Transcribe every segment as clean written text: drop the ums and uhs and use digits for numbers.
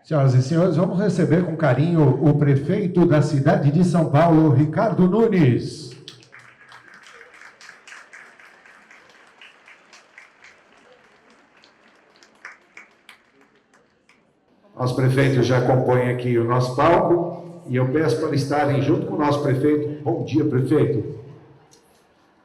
Senhoras e senhores, vamos receber com carinho o prefeito da cidade de São Paulo, Ricardo Nunes. Nosso prefeito já compõe aqui o nosso palco e eu peço para estarem junto com o nosso prefeito. Bom dia, prefeito.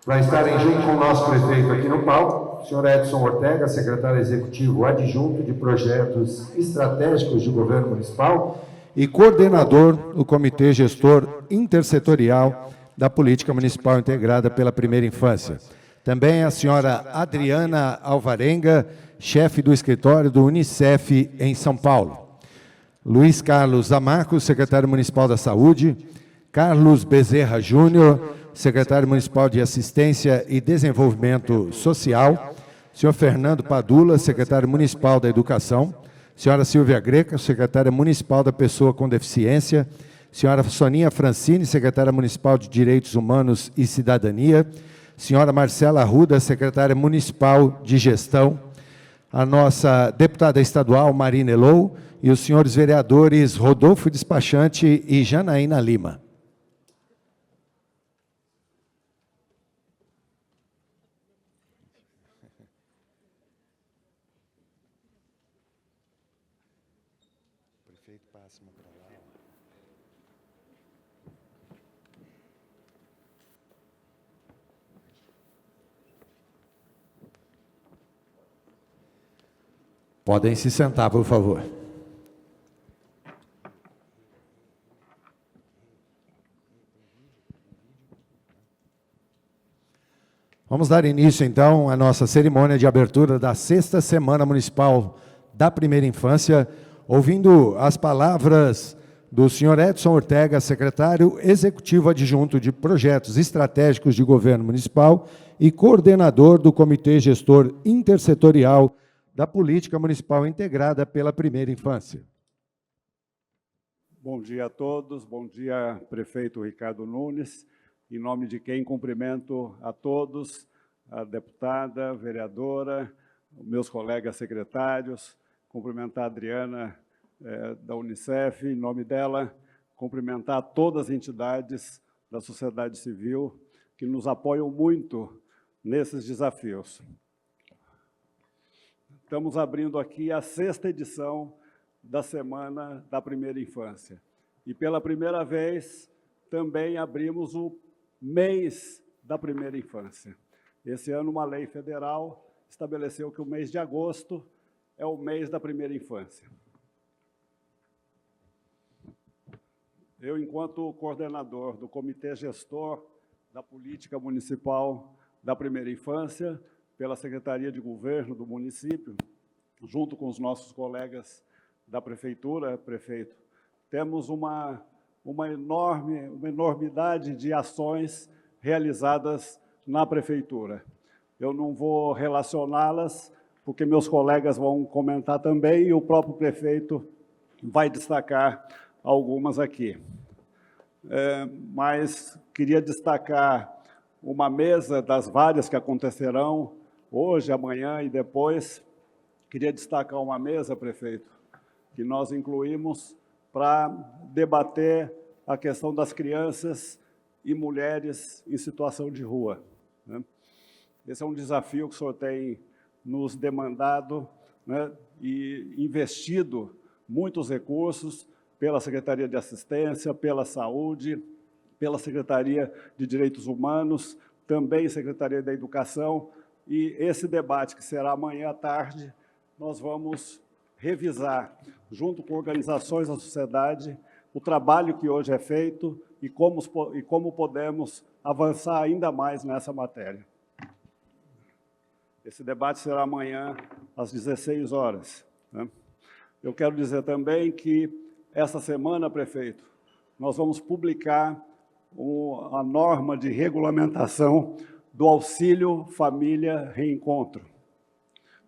Para estarem junto com o nosso prefeito aqui no palco, o senhor Edson Ortega, secretário executivo adjunto de projetos estratégicos de governo municipal e coordenador do Comitê Gestor Intersetorial da Política Municipal Integrada pela Primeira Infância. Também a senhora Adriana Alvarenga, chefe do escritório do Unicef em São Paulo. Luiz Carlos Zamarco, secretário municipal da Saúde. Carlos Bezerra Júnior, secretário municipal de Assistência e Desenvolvimento Social. Senhor Fernando Padula, secretário municipal da Educação. Senhora Silvia Greca, secretária municipal da Pessoa com Deficiência. Senhora Soninha Francini, secretária municipal de Direitos Humanos e Cidadania. Senhora Marcela Arruda, secretária municipal de Gestão. A nossa deputada estadual, Marina Elou, e os senhores vereadores Rodolfo Despachante e Janaína Lima. Prefeito, passa uma para lá. Podem se sentar, por favor. Vamos dar início, então, à nossa cerimônia de abertura da 6ª Semana Municipal da Primeira Infância, ouvindo as palavras do senhor Edson Ortega, secretário executivo adjunto de projetos estratégicos de governo municipal e coordenador do Comitê Gestor Intersetorial da Política Municipal Integrada pela Primeira Infância. Bom dia a todos, bom dia, prefeito Ricardo Nunes. Em nome de quem cumprimento a todos, a deputada, a vereadora, meus colegas secretários, cumprimentar a Adriana da Unicef, em nome dela, cumprimentar todas as entidades da sociedade civil que nos apoiam muito nesses desafios. Estamos abrindo aqui a 6ª edição da Semana da Primeira Infância. E pela primeira vez também abrimos o mês da Primeira Infância. Esse ano uma lei federal estabeleceu que o mês de agosto é o mês da Primeira Infância. Eu, enquanto coordenador do Comitê Gestor da Política Municipal da Primeira Infância, pela Secretaria de Governo do município, junto com os nossos colegas da Prefeitura, prefeito, temos uma enormidade de ações realizadas na Prefeitura. Eu não vou relacioná-las, porque meus colegas vão comentar também, e o próprio prefeito vai destacar algumas aqui. Mas queria destacar uma mesa das várias que acontecerão hoje, amanhã e depois. Queria destacar uma mesa, prefeito, que nós incluímos para debater a questão das crianças e mulheres em situação de rua, né? Esse é um desafio que o senhor tem nos demandado, né, e investido muitos recursos pela Secretaria de Assistência, pela Saúde, pela Secretaria de Direitos Humanos, também Secretaria da Educação, e esse debate, que será amanhã à tarde, nós vamos revisar, junto com organizações da sociedade, o trabalho que hoje é feito e como podemos avançar ainda mais nessa matéria. Esse debate será amanhã, às 16 horas. Né? Eu quero dizer também que, essa semana, prefeito, nós vamos publicar a norma de regulamentação do Auxílio Família Reencontro,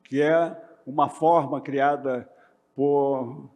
que é uma forma criada por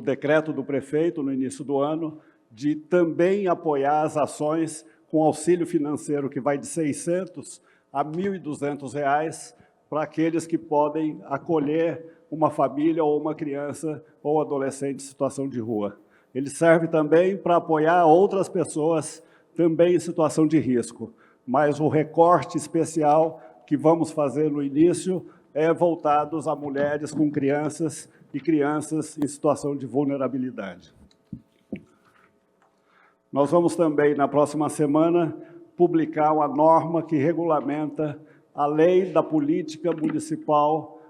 decreto do prefeito no início do ano, de também apoiar as ações com auxílio financeiro que vai de R$ 600 a R$ 1.200 para aqueles que podem acolher uma família ou uma criança ou adolescente em situação de rua. Ele serve também para apoiar outras pessoas também em situação de risco. Mas o recorte especial que vamos fazer no início é voltados a mulheres com crianças e crianças em situação de vulnerabilidade. Nós vamos também, na próxima semana, publicar uma norma que regulamenta a lei da política municipal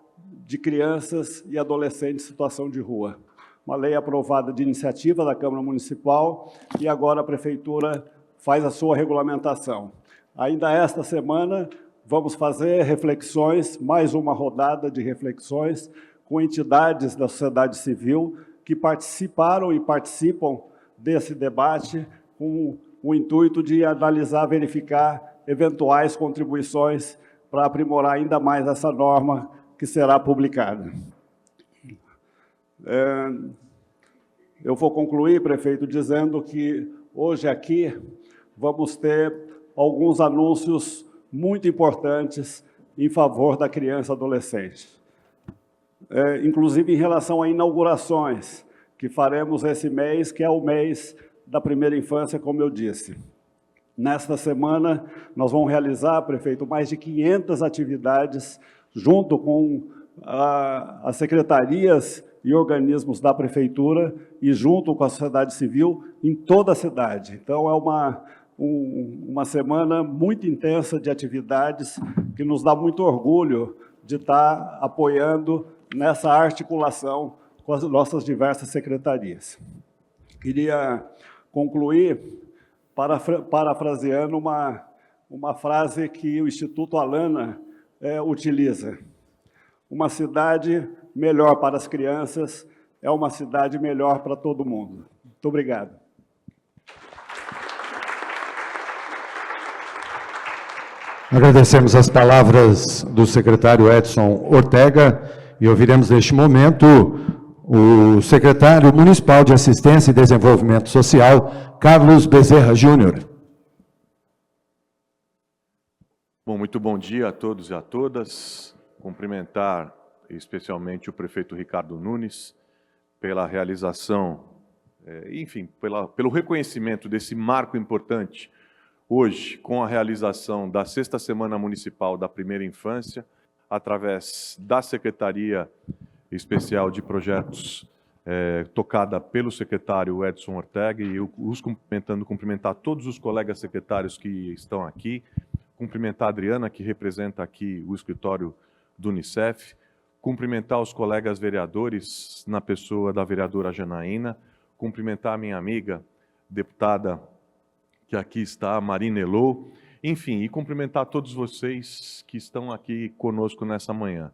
de crianças e adolescentes em situação de rua. Uma lei aprovada de iniciativa da Câmara Municipal e agora a Prefeitura faz a sua regulamentação. Ainda esta semana, vamos fazer reflexões, mais uma rodada de reflexões, com entidades da sociedade civil que participaram e participam desse debate com o intuito de analisar, verificar eventuais contribuições para aprimorar ainda mais essa norma que será publicada. Eu vou concluir, prefeito, dizendo que hoje aqui vamos ter alguns anúncios muito importantes em favor da criança e adolescente. Inclusive em relação a inaugurações, que faremos esse mês, que é o mês da primeira infância, como eu disse. Nesta semana, nós vamos realizar, prefeito, mais de 500 atividades, junto com as secretarias e organismos da Prefeitura e junto com a sociedade civil em toda a cidade. Então, é uma semana muito intensa de atividades que nos dá muito orgulho de estar apoiando nessa articulação com as nossas diversas secretarias. Queria concluir parafraseando uma frase que o Instituto Alana utiliza. Uma cidade melhor para as crianças é uma cidade melhor para todo mundo. Muito obrigado. Agradecemos as palavras do secretário Edson Ortega e ouviremos neste momento o secretário municipal de Assistência e Desenvolvimento Social, Carlos Bezerra Júnior. Bom, muito bom dia a todos e a todas. Cumprimentar especialmente o prefeito Ricardo Nunes pela realização, enfim, pelo reconhecimento desse marco importante hoje, com a realização da 6ª Semana Municipal da Primeira Infância, através da Secretaria Especial de Projetos, tocada pelo secretário Edson Ortega, e eu os cumprimentar todos os colegas secretários que estão aqui, cumprimentar a Adriana, que representa aqui o escritório do Unicef, cumprimentar os colegas vereadores, na pessoa da vereadora Janaína, cumprimentar a minha amiga, deputada, que aqui está, Marina Elô, enfim, e cumprimentar todos vocês que estão aqui conosco nessa manhã.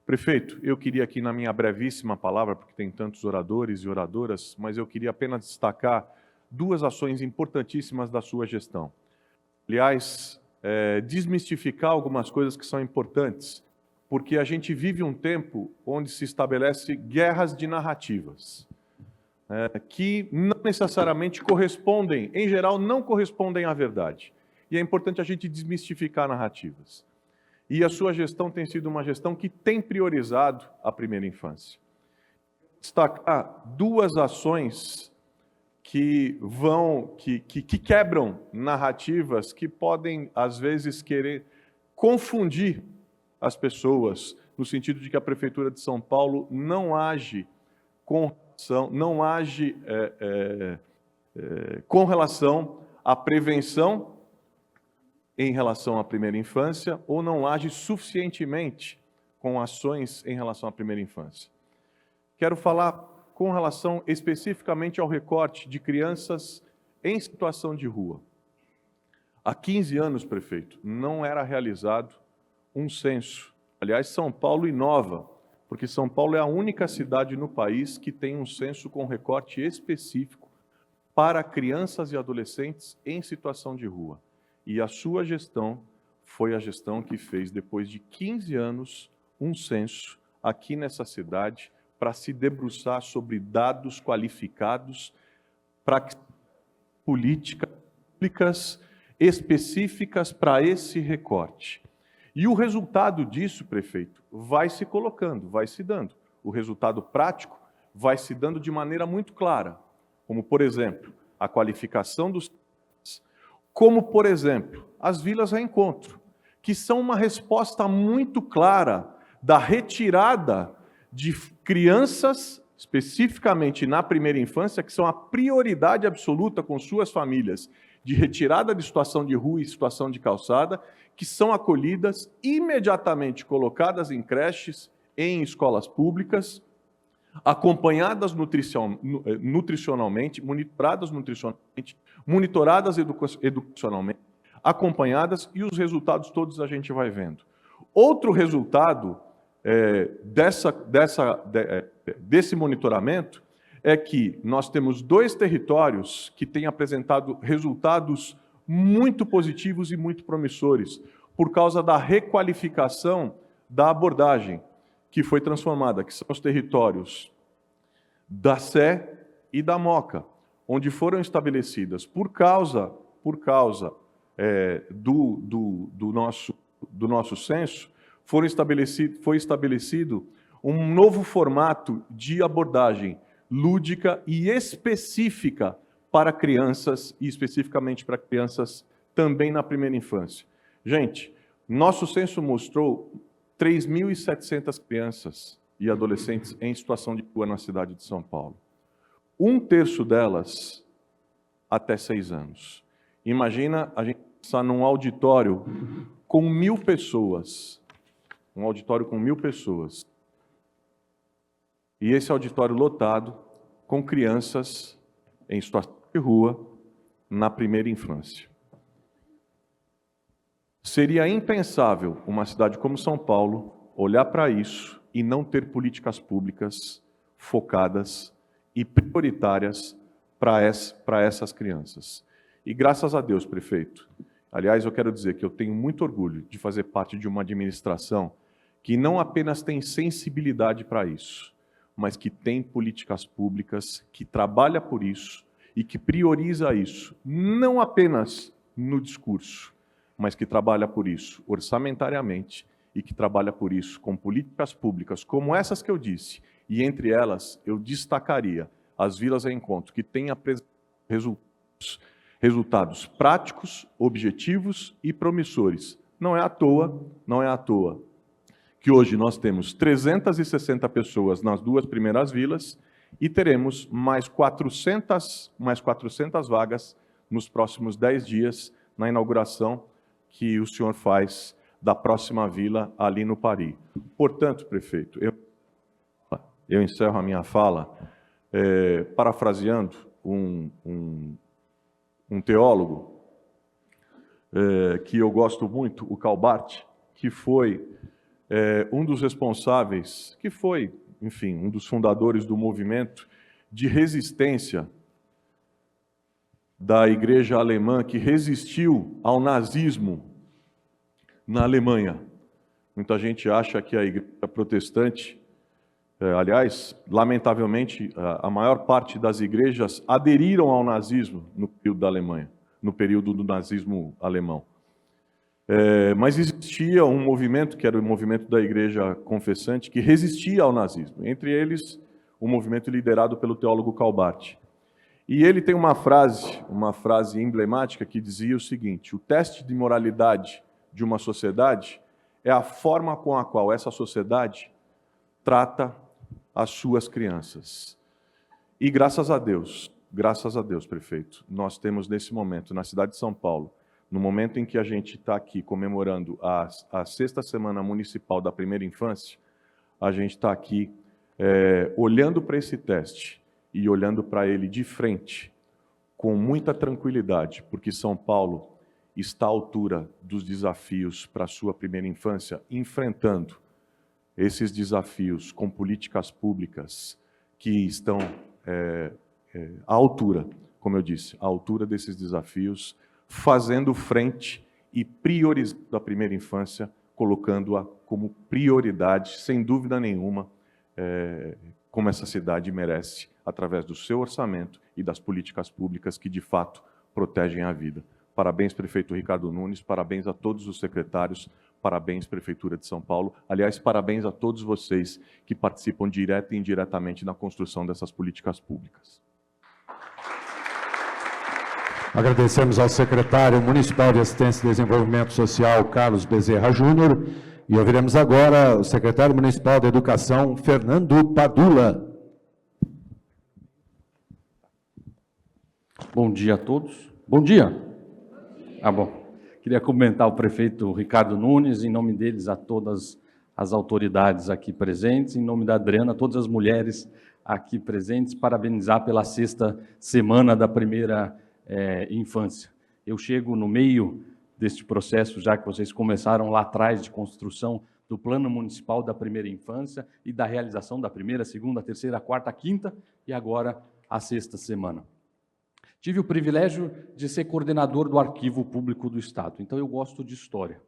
Prefeito, eu queria aqui na minha brevíssima palavra, porque tem tantos oradores e oradoras, mas eu queria apenas destacar 2 ações importantíssimas da sua gestão. Aliás, desmistificar algumas coisas que são importantes, porque a gente vive um tempo onde se estabelece guerras de narrativas, que não necessariamente correspondem, em geral, não correspondem à verdade. E é importante a gente desmistificar narrativas. E a sua gestão tem sido uma gestão que tem priorizado a primeira infância. Destacar 2 ações que quebram narrativas que podem, às vezes, querer confundir as pessoas, no sentido de que a Prefeitura de São Paulo não age com relação à prevenção em relação à primeira infância, ou não age suficientemente com ações em relação à primeira infância. Quero falar com relação especificamente ao recorte de crianças em situação de rua. Há 15 anos, prefeito, não era realizado um censo. Aliás, São Paulo inova, porque São Paulo é a única cidade no país que tem um censo com recorte específico para crianças e adolescentes em situação de rua. E a sua gestão foi a gestão que fez, depois de 15 anos, um censo aqui nessa cidade para se debruçar sobre dados qualificados para políticas públicas específicas para esse recorte. E o resultado disso, prefeito, vai se colocando, vai se dando. o resultado prático vai se dando de maneira muito clara, como, por exemplo, a qualificação dos... Como, por exemplo, as vilas reencontro, que são uma resposta muito clara da retirada de crianças, especificamente na primeira infância, que são a prioridade absoluta com suas famílias, de retirada de situação de rua e situação de calçada, que são acolhidas, imediatamente colocadas em creches, em escolas públicas, acompanhadas nutricionalmente, monitoradas educacionalmente, acompanhadas, e os resultados todos a gente vai vendo. Outro resultado desse monitoramento é que nós temos 2 territórios que têm apresentado resultados muito positivos e muito promissores, por causa da requalificação da abordagem que foi transformada, que são os territórios da Sé e da Moca, onde foram estabelecidas, por causa do nosso censo, foi estabelecido um novo formato de abordagem lúdica e específica para crianças, e especificamente para crianças também na primeira infância. Gente, nosso censo mostrou 3.700 crianças e adolescentes em situação de rua na cidade de São Paulo. 1/3 delas até 6 anos. Imagina a gente estar num auditório com 1.000 pessoas. Um auditório com 1.000 pessoas. E esse auditório lotado com crianças em situação de rua na primeira infância. Seria impensável uma cidade como São Paulo olhar para isso e não ter políticas públicas focadas e prioritárias para essas crianças. E graças a Deus, prefeito. Aliás, eu quero dizer que eu tenho muito orgulho de fazer parte de uma administração que não apenas tem sensibilidade para isso, mas que tem políticas públicas, que trabalha por isso e que prioriza isso, não apenas no discurso, mas que trabalha por isso orçamentariamente e que trabalha por isso com políticas públicas como essas que eu disse, e entre elas eu destacaria as Vilas Reencontro, que têm resultados práticos, objetivos e promissores. Não é à toa que hoje nós temos 360 pessoas nas 2 primeiras vilas e teremos mais 400 vagas nos próximos 10 dias na inauguração que o senhor faz da próxima vila ali no Pari. Portanto, prefeito, eu encerro a minha fala parafraseando um teólogo que eu gosto muito, o Calbart, que foi um dos responsáveis, que foi, enfim, um dos fundadores do movimento de resistência da igreja alemã, que resistiu ao nazismo na Alemanha. Muita gente acha que a igreja protestante, aliás, lamentavelmente, a maior parte das igrejas aderiram ao nazismo no período da Alemanha, no período do nazismo alemão. Mas existia um movimento, que era o movimento da igreja confessante, que resistia ao nazismo. Entre eles, o movimento liderado pelo teólogo Calbart. E ele tem uma frase emblemática que dizia o seguinte: o teste de moralidade de uma sociedade é a forma com a qual essa sociedade trata as suas crianças. E graças a Deus, prefeito, nós temos nesse momento, na cidade de São Paulo, no momento em que a gente está aqui comemorando a 6ª Semana Municipal da Primeira Infância, a gente está aqui olhando para esse teste e olhando para ele de frente, com muita tranquilidade, porque São Paulo está à altura dos desafios para a sua primeira infância, enfrentando esses desafios com políticas públicas que estão à altura, como eu disse, à altura desses desafios, fazendo frente e priorizando a primeira infância, colocando-a como prioridade, sem dúvida nenhuma, como essa cidade merece, através do seu orçamento e das políticas públicas que, de fato, protegem a vida. Parabéns, prefeito Ricardo Nunes, parabéns a todos os secretários, parabéns, Prefeitura de São Paulo. Aliás, parabéns a todos vocês que participam direta e indiretamente na construção dessas políticas públicas. Agradecemos ao secretário municipal de Assistência e Desenvolvimento Social, Carlos Bezerra Júnior, e ouviremos agora o secretário municipal de Educação, Fernando Padula. Bom dia a todos. Bom dia. Bom. Queria cumprimentar o prefeito Ricardo Nunes, em nome deles a todas as autoridades aqui presentes, em nome da Adriana, todas as mulheres aqui presentes, parabenizar pela 6ª semana da primeira infância. Eu chego no meio deste processo, já que vocês começaram lá atrás de construção do Plano Municipal da Primeira Infância e da realização da primeira, segunda, terceira, quarta, quinta e agora a 6ª semana. Tive o privilégio de ser coordenador do Arquivo Público do Estado, então eu gosto de história,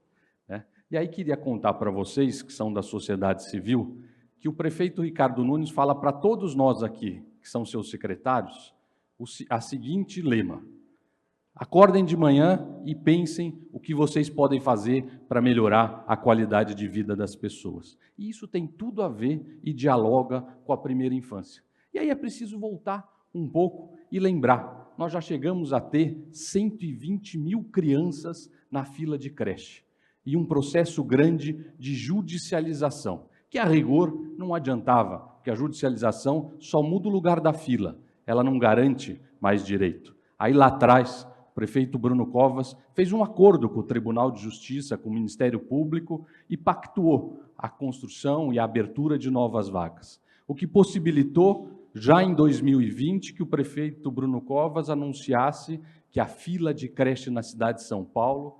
né? E aí queria contar para vocês, que são da sociedade civil, que o prefeito Ricardo Nunes fala para todos nós aqui, que são seus secretários, a seguinte lema: acordem de manhã e pensem o que vocês podem fazer para melhorar a qualidade de vida das pessoas. E isso tem tudo a ver e dialoga com a primeira infância. E aí é preciso voltar um pouco e lembrar, nós já chegamos a ter 120 mil crianças na fila de creche e um processo grande de judicialização, que a rigor não adiantava, porque a judicialização só muda o lugar da fila, ela não garante mais direito. Aí lá atrás, o prefeito Bruno Covas fez um acordo com o Tribunal de Justiça, com o Ministério Público e pactuou a construção e a abertura de novas vagas, o que possibilitou, já em 2020, que o prefeito Bruno Covas anunciasse que a fila de creche na cidade de São Paulo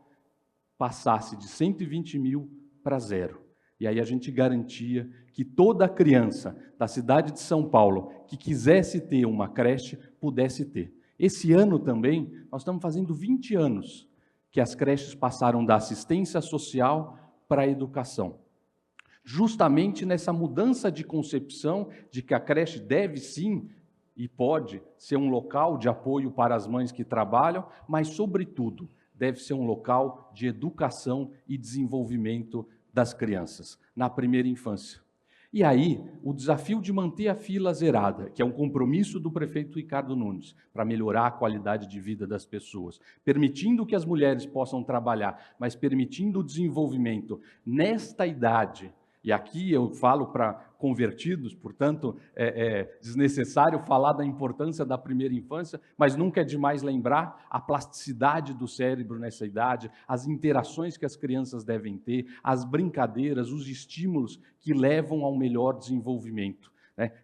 passasse de 120 mil para 0. E aí a gente garantia que toda criança da cidade de São Paulo que quisesse ter uma creche, pudesse ter. Esse ano também, nós estamos fazendo 20 anos que as creches passaram da assistência social para a educação. Justamente nessa mudança de concepção de que a creche deve sim e pode ser um local de apoio para as mães que trabalham, mas, sobretudo, deve ser um local de educação e desenvolvimento das crianças, na primeira infância. E aí, o desafio de manter a fila zerada, que é um compromisso do prefeito Ricardo Nunes, para melhorar a qualidade de vida das pessoas, permitindo que as mulheres possam trabalhar, mas permitindo o desenvolvimento nesta idade. E aqui eu falo para convertidos, portanto, é desnecessário falar da importância da primeira infância, mas nunca é demais lembrar a plasticidade do cérebro nessa idade, as interações que as crianças devem ter, as brincadeiras, os estímulos que levam ao melhor desenvolvimento.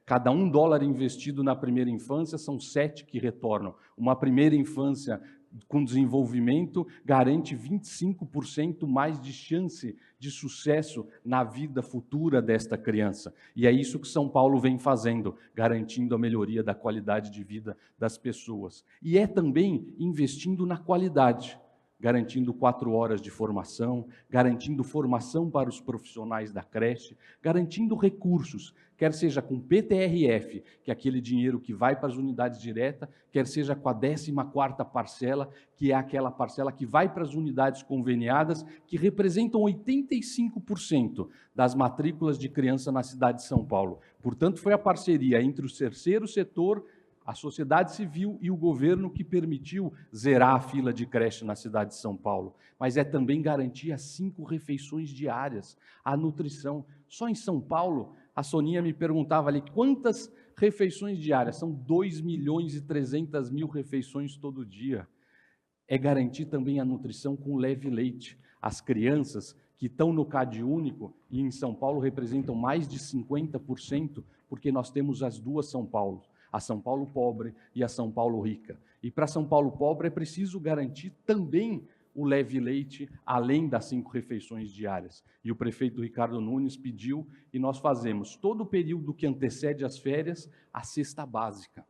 Cada $1 investido na primeira infância são 7 que retornam. Uma primeira infância com desenvolvimento garante 25% mais de chance de sucesso na vida futura desta criança. E é isso que São Paulo vem fazendo, garantindo a melhoria da qualidade de vida das pessoas. E é também investindo na qualidade, garantindo 4 horas de formação, garantindo formação para os profissionais da creche, garantindo recursos, quer seja com PTRF, que é aquele dinheiro que vai para as unidades diretas, quer seja com a 14ª parcela, que é aquela parcela que vai para as unidades conveniadas, que representam 85% das matrículas de criança na cidade de São Paulo. Portanto, foi a parceria entre o terceiro setor, a sociedade civil e o governo que permitiu zerar a fila de creche na cidade de São Paulo. Mas é também garantir as 5 refeições diárias, a nutrição. Só em São Paulo, a Soninha me perguntava ali, quantas refeições diárias? São 2.300.000 refeições todo dia. É garantir também a nutrição com leve leite. As crianças que estão no CAD único, e em São Paulo representam mais de 50%, porque nós temos as duas São Paulo. A São Paulo pobre e a São Paulo rica. E para São Paulo pobre é preciso garantir também o leve leite, além das 5 refeições diárias. E o prefeito Ricardo Nunes pediu, e nós fazemos todo o período que antecede as férias, a cesta básica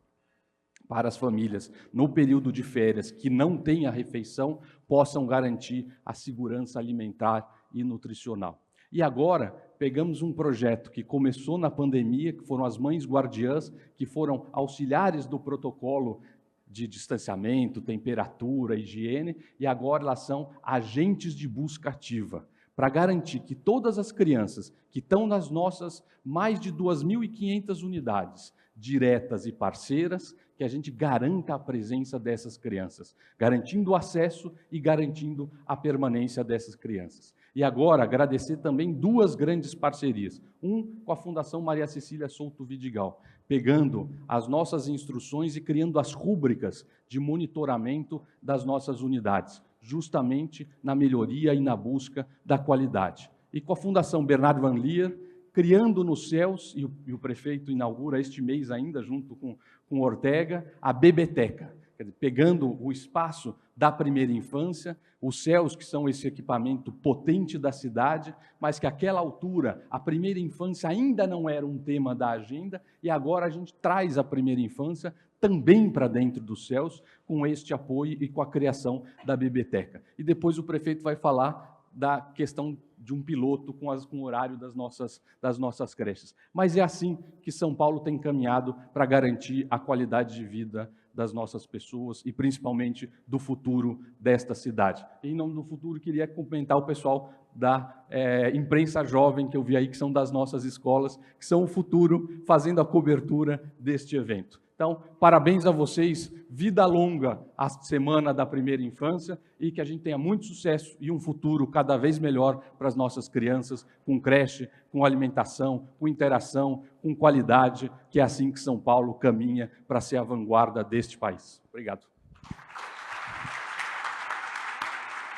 para as famílias, no período de férias, que não tem a refeição, possam garantir a segurança alimentar e nutricional. E agora, pegamos um projeto que começou na pandemia, que foram as mães guardiãs, que foram auxiliares do protocolo de distanciamento, temperatura, higiene, e agora elas são agentes de busca ativa, para garantir que todas as crianças que estão nas nossas mais de 2.500 unidades, diretas e parceiras, que a gente garanta a presença dessas crianças, garantindo o acesso e garantindo a permanência dessas crianças. E agora, agradecer também 2 grandes parcerias. Com a Fundação Maria Cecília Souto Vidigal, pegando as nossas instruções e criando as rúbricas de monitoramento das nossas unidades, justamente na melhoria e na busca da qualidade. E com a Fundação Bernard Van Leer, criando nos céus, e o prefeito inaugura este mês ainda, junto com Ortega, a Bebeteca, quer dizer, pegando o espaço da primeira infância, os céus, que são esse equipamento potente da cidade, mas que àquela altura, a primeira infância ainda não era um tema da agenda, e agora a gente traz a primeira infância também para dentro dos céus, com este apoio e com a criação da Bebeteca. E depois o prefeito vai falar da questão de um piloto com o horário das nossas creches. Mas é assim que São Paulo tem caminhado para garantir a qualidade de vida das nossas pessoas e principalmente do futuro desta cidade. Em nome do futuro, queria cumprimentar o pessoal da imprensa jovem que eu vi aí, que são das nossas escolas, que são o futuro, fazendo a cobertura deste evento. Então, parabéns a vocês, vida longa a Semana da Primeira Infância e que a gente tenha muito sucesso e um futuro cada vez melhor para as nossas crianças, com creche, com alimentação, com interação, com qualidade, que é assim que São Paulo caminha para ser a vanguarda deste país. Obrigado.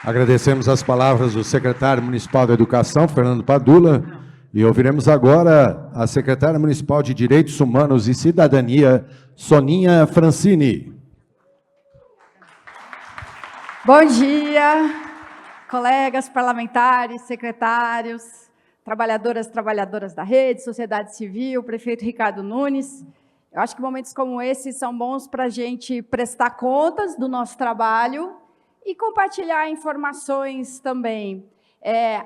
Agradecemos as palavras do secretário municipal da Educação, Fernando Padula, e ouviremos agora a secretária municipal de Direitos Humanos e Cidadania, Soninha Francini. Bom dia, colegas parlamentares, secretários, trabalhadoras da rede, sociedade civil, prefeito Ricardo Nunes. Eu acho que momentos como esse são bons para a gente prestar contas do nosso trabalho e compartilhar informações também.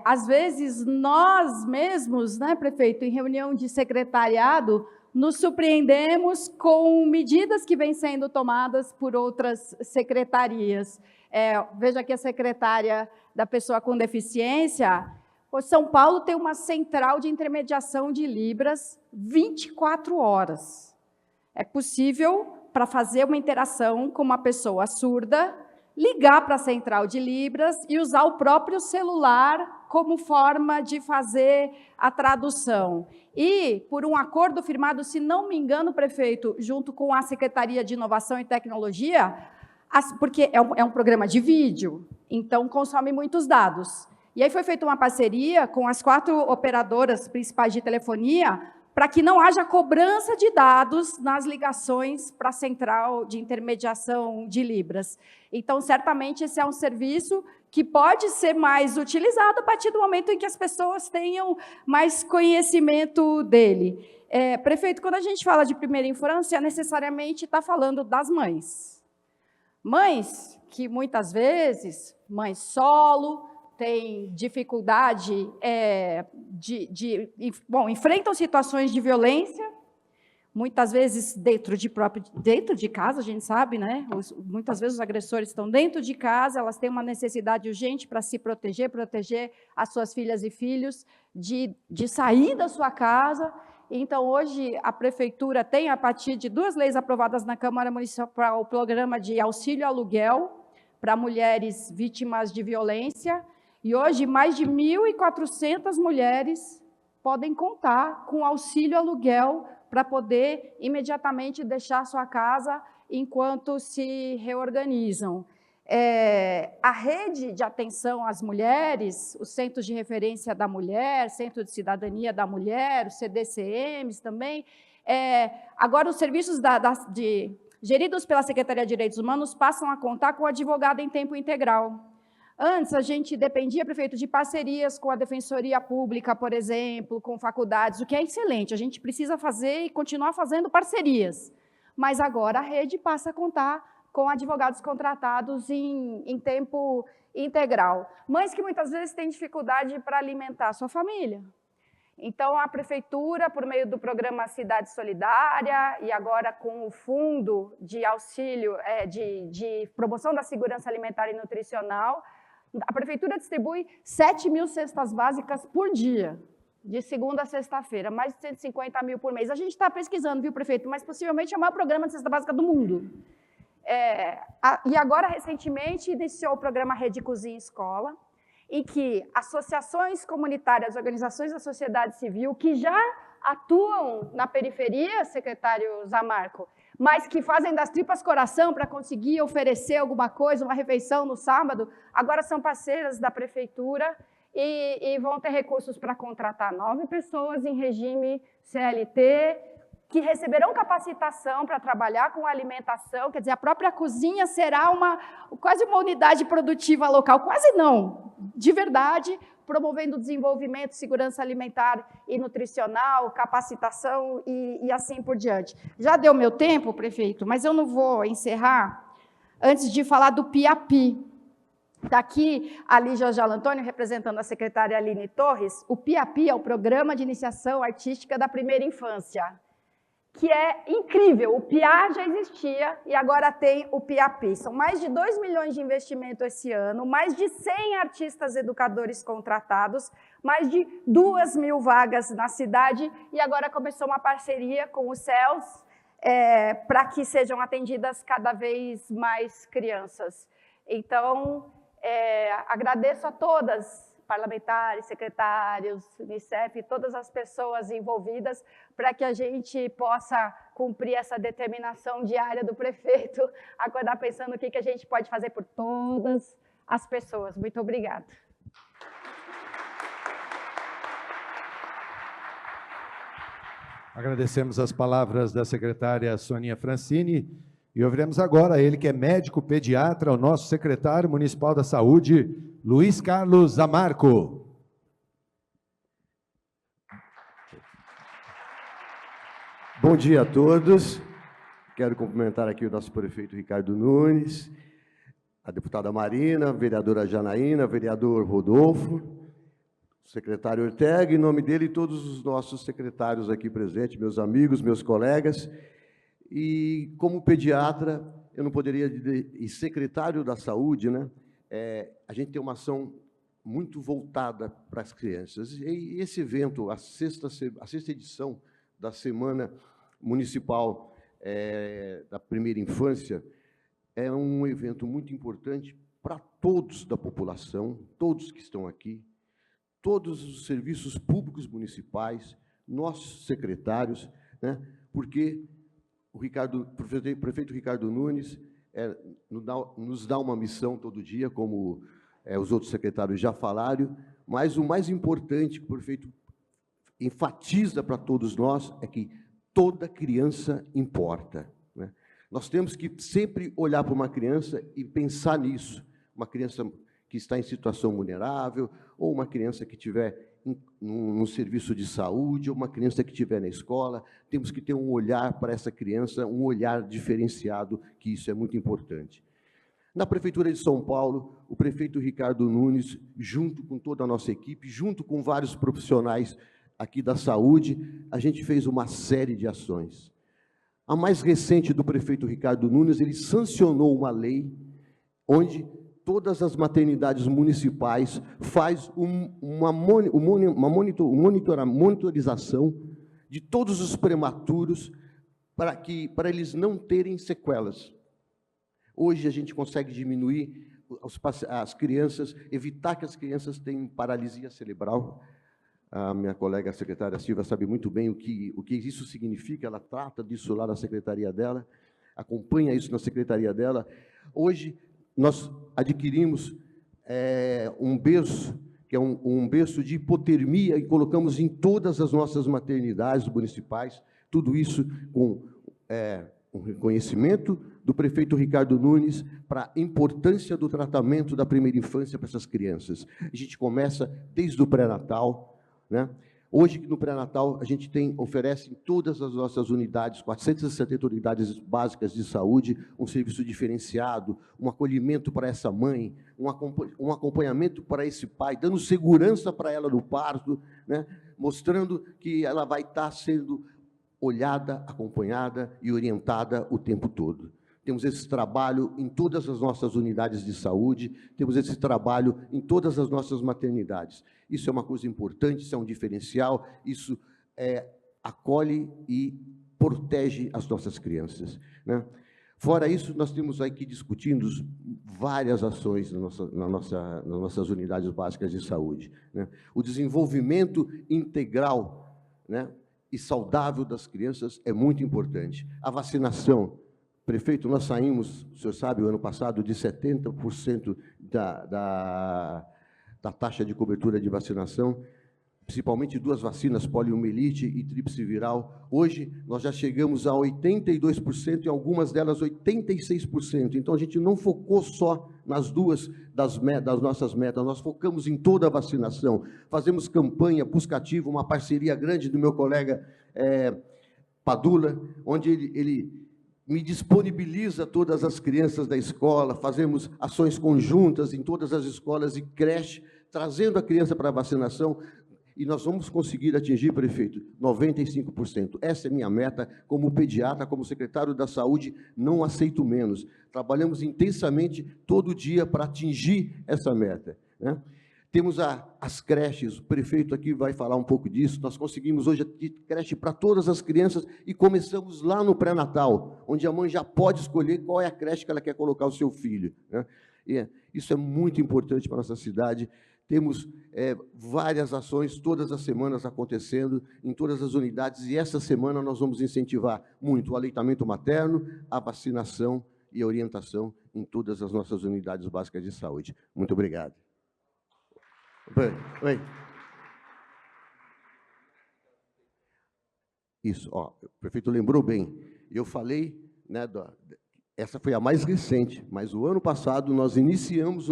Às vezes, nós mesmos, né, prefeito, em reunião de secretariado, nos surpreendemos com medidas que vêm sendo tomadas por outras secretarias. Veja aqui a secretária da pessoa com deficiência. O São Paulo tem uma central de intermediação de Libras 24 horas. É possível, para fazer uma interação com uma pessoa surda, ligar para a central de Libras e usar o próprio celular como forma de fazer a tradução. E, por um acordo firmado, se não me engano, prefeito, junto com a Secretaria de Inovação e Tecnologia, porque é um programa de vídeo, então consome muitos dados. E aí foi feita uma parceria com as 4 operadoras principais de telefonia para que não haja cobrança de dados nas ligações para a central de intermediação de Libras. Então, certamente, esse é um serviço que pode ser mais utilizado a partir do momento em que as pessoas tenham mais conhecimento dele. Prefeito, quando a gente fala de primeira infância, necessariamente está falando das mães. Mães que, muitas vezes, mães solo, têm dificuldade, enfrentam situações de violência, muitas vezes dentro de casa, a gente sabe, né? Muitas vezes os agressores estão dentro de casa, elas têm uma necessidade urgente para se proteger as suas filhas e filhos de sair da sua casa. Então, hoje, a Prefeitura tem, a partir de 2 leis aprovadas na Câmara Municipal, o programa de auxílio aluguel para mulheres vítimas de violência. E hoje, mais de 1.400 mulheres podem contar com auxílio aluguel para poder imediatamente deixar sua casa enquanto se reorganizam. A rede de atenção às mulheres, os Centros de Referência da Mulher, Centro de Cidadania da Mulher, os CDCMs também, agora os serviços geridos pela Secretaria de Direitos Humanos passam a contar com advogado em tempo integral. Antes, a gente dependia, prefeito, de parcerias com a Defensoria Pública, por exemplo, com faculdades, o que é excelente. A gente precisa fazer e continuar fazendo parcerias. Mas agora a rede passa a contar com advogados contratados em tempo integral. Mães que muitas vezes têm dificuldade para alimentar a sua família. Então, a Prefeitura, por meio do programa Cidade Solidária e agora com o Fundo de Auxílio, de Promoção da Segurança Alimentar e Nutricional, A prefeitura distribui 7 mil cestas básicas por dia, de segunda a sexta-feira, mais de 150 mil por mês. A gente está pesquisando, viu, prefeito? Mas possivelmente é o maior programa de cesta básica do mundo. E agora, recentemente, iniciou o programa Rede Cozinha Escola, em que associações comunitárias, organizações da sociedade civil, que já atuam na periferia, secretário Zamarco, mas que fazem das tripas coração para conseguir oferecer alguma coisa, uma refeição no sábado, agora são parceiras da prefeitura e vão ter recursos para contratar 9 pessoas em regime CLT, que receberão capacitação para trabalhar com alimentação, quer dizer, a própria cozinha será quase uma unidade produtiva local, quase não, de verdade, promovendo desenvolvimento, segurança alimentar e nutricional, capacitação e assim por diante. Já deu meu tempo, prefeito, mas eu não vou encerrar antes de falar do PIAPI. Está aqui a Lígia Antônio, representando a secretária Aline Torres. O PIAPI é o Programa de Iniciação Artística da Primeira Infância, que é incrível. O PIA já existia e agora tem o PIAPI. São mais de 2 milhões de investimento esse ano, mais de 100 artistas educadores contratados, mais de 2.000 vagas na cidade e agora começou uma parceria com o CELS para que sejam atendidas cada vez mais crianças. Então, agradeço a todas, parlamentares, secretários, Unicef, todas as pessoas envolvidas, para que a gente possa cumprir essa determinação diária do prefeito, acordar pensando o que a gente pode fazer por todas as pessoas. Muito obrigada. Agradecemos as palavras da secretária Soninha Francini e ouviremos agora ele que é médico pediatra, o nosso secretário municipal da saúde, Luiz Carlos Zamarco. Bom dia a todos. Quero cumprimentar aqui o nosso prefeito Ricardo Nunes, a deputada Marina, a vereadora Janaína, o vereador Rodolfo, o secretário Ortega, em nome dele e todos os nossos secretários aqui presentes, meus amigos, meus colegas. E como pediatra, eu não poderia dizer, e secretário da saúde, né? A gente tem uma ação muito voltada para as crianças. E esse evento, a sexta edição da Semana Municipal da Primeira Infância, é um evento muito importante para todos da população, todos que estão aqui, todos os serviços públicos municipais, nossos secretários, né? Porque o prefeito Ricardo Nunes nos dá uma missão todo dia, como os outros secretários já falaram, mas o mais importante que o prefeito enfatiza para todos nós é que toda criança importa, né? Nós temos que sempre olhar para uma criança e pensar nisso, uma criança que está em situação vulnerável, ou uma criança que estiver no serviço de saúde, ou uma criança que estiver na escola, temos que ter um olhar para essa criança, um olhar diferenciado, que isso é muito importante. Na Prefeitura de São Paulo, o prefeito Ricardo Nunes, junto com toda a nossa equipe, junto com vários profissionais aqui da saúde, a gente fez uma série de ações. A mais recente do prefeito Ricardo Nunes, ele sancionou uma lei onde todas as maternidades municipais faz uma monitorização de todos os prematuros para eles não terem sequelas. Hoje a gente consegue diminuir as crianças, evitar que as crianças tenham paralisia cerebral. A minha colega a secretária Silvia sabe muito bem o que isso significa, ela trata disso lá na secretaria dela, acompanha isso na secretaria dela. Hoje nós adquirimos um berço, que é um berço de hipotermia, e colocamos em todas as nossas maternidades municipais, tudo isso com um reconhecimento do prefeito Ricardo Nunes para a importância do tratamento da primeira infância para essas crianças. A gente começa desde o pré-natal, né? Hoje, no pré-natal, a gente oferece em todas as nossas unidades, 470 unidades básicas de saúde, um serviço diferenciado, um acolhimento para essa mãe, um acompanhamento para esse pai, dando segurança para ela no parto, né? Mostrando que ela vai estar sendo olhada, acompanhada e orientada o tempo todo. temos esse trabalho em todas as nossas unidades de saúde, temos esse trabalho em todas as nossas maternidades. Isso é uma coisa importante, isso é um diferencial, isso acolhe e protege as nossas crianças, né? Fora isso, nós temos aqui discutindo várias ações nas nossas unidades básicas de saúde, né? O desenvolvimento integral, né, e saudável das crianças é muito importante. A vacinação, prefeito, nós saímos, o senhor sabe, o ano passado, de 70% da taxa de cobertura de vacinação, principalmente 2 vacinas, poliomielite e tríplice viral. Hoje, nós já chegamos a 82% e algumas delas 86%. Então, a gente não focou só nas 2 das nossas metas, nós focamos em toda a vacinação. Fazemos campanha buscativa, uma parceria grande do meu colega Padula, onde ele me disponibiliza todas as crianças da escola, fazemos ações conjuntas em todas as escolas e creche, trazendo a criança para a vacinação, e nós vamos conseguir atingir, prefeito, 95%. Essa é minha meta, como pediatra, como secretário da Saúde, não aceito menos. Trabalhamos intensamente todo dia para atingir essa meta, né? Temos as creches, o prefeito aqui vai falar um pouco disso, nós conseguimos hoje creche para todas as crianças e começamos lá no pré-natal, onde a mãe já pode escolher qual é a creche que ela quer colocar o seu filho, né? E isso é muito importante para a nossa cidade. Temos várias ações, todas as semanas acontecendo, em todas as unidades, e essa semana nós vamos incentivar muito o aleitamento materno, a vacinação e a orientação em todas as nossas unidades básicas de saúde. Muito obrigado. Oi. Isso, ó, o prefeito lembrou bem. Eu falei, né, essa foi a mais recente, mas o ano passado nós iniciamos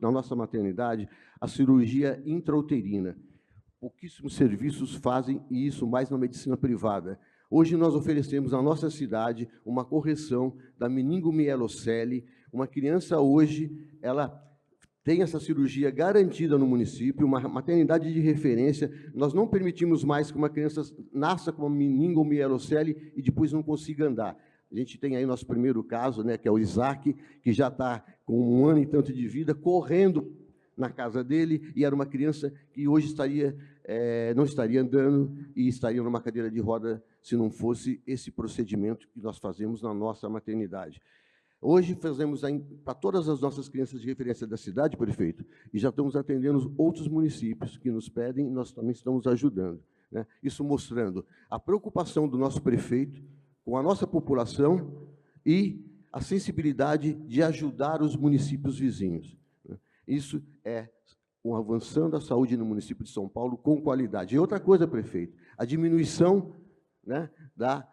na nossa maternidade a cirurgia intrauterina. Pouquíssimos serviços fazem isso mais na medicina privada. Hoje nós oferecemos na nossa cidade uma correção da meningomielocele. Uma criança hoje, ela tem essa cirurgia garantida no município, uma maternidade de referência. Nós não permitimos mais que uma criança nasça com uma meningomielocele e depois não consiga andar. A gente tem aí nosso primeiro caso, né, que é o Isaac, que já está com 1 ano e tanto de vida, correndo na casa dele, e era uma criança que hoje não estaria andando e estaria numa cadeira de roda se não fosse esse procedimento que nós fazemos na nossa maternidade. Hoje fazemos para todas as nossas crianças de referência da cidade, prefeito, e já estamos atendendo outros municípios que nos pedem, e nós também estamos ajudando, né? Isso mostrando a preocupação do nosso prefeito com a nossa população e a sensibilidade de ajudar os municípios vizinhos. Isso é um avançando a saúde no município de São Paulo com qualidade. E outra coisa, prefeito, a diminuição, né, da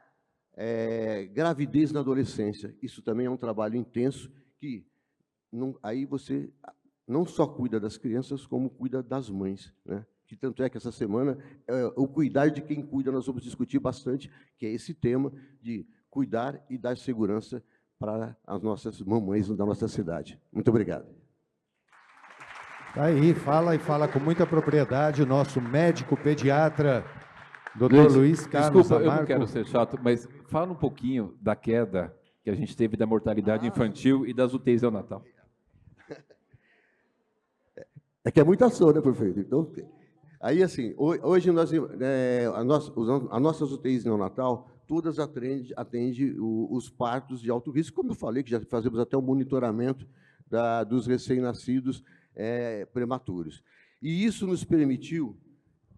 gravidez na adolescência. Isso também é um trabalho intenso que aí você não só cuida das crianças, como cuida das mães, né? Que tanto é que essa semana, o cuidar de quem cuida, nós vamos discutir bastante, que é esse tema de cuidar e dar segurança para as nossas mamães da nossa cidade. Muito obrigado. Tá aí, fala com muita propriedade o nosso médico pediatra, Dr. Luiz Carlos Desculpa, Zamarco. eu não quero ser chato, mas fala um pouquinho da queda que a gente teve da mortalidade infantil e das UTIs neonatal. É que é muita ação, né, prefeito? Então, aí, assim, hoje as nossas UTIs neonatal, todas atendem os partos de alto risco, como eu falei, que já fazemos até o monitoramento dos recém-nascidos prematuros. E isso nos permitiu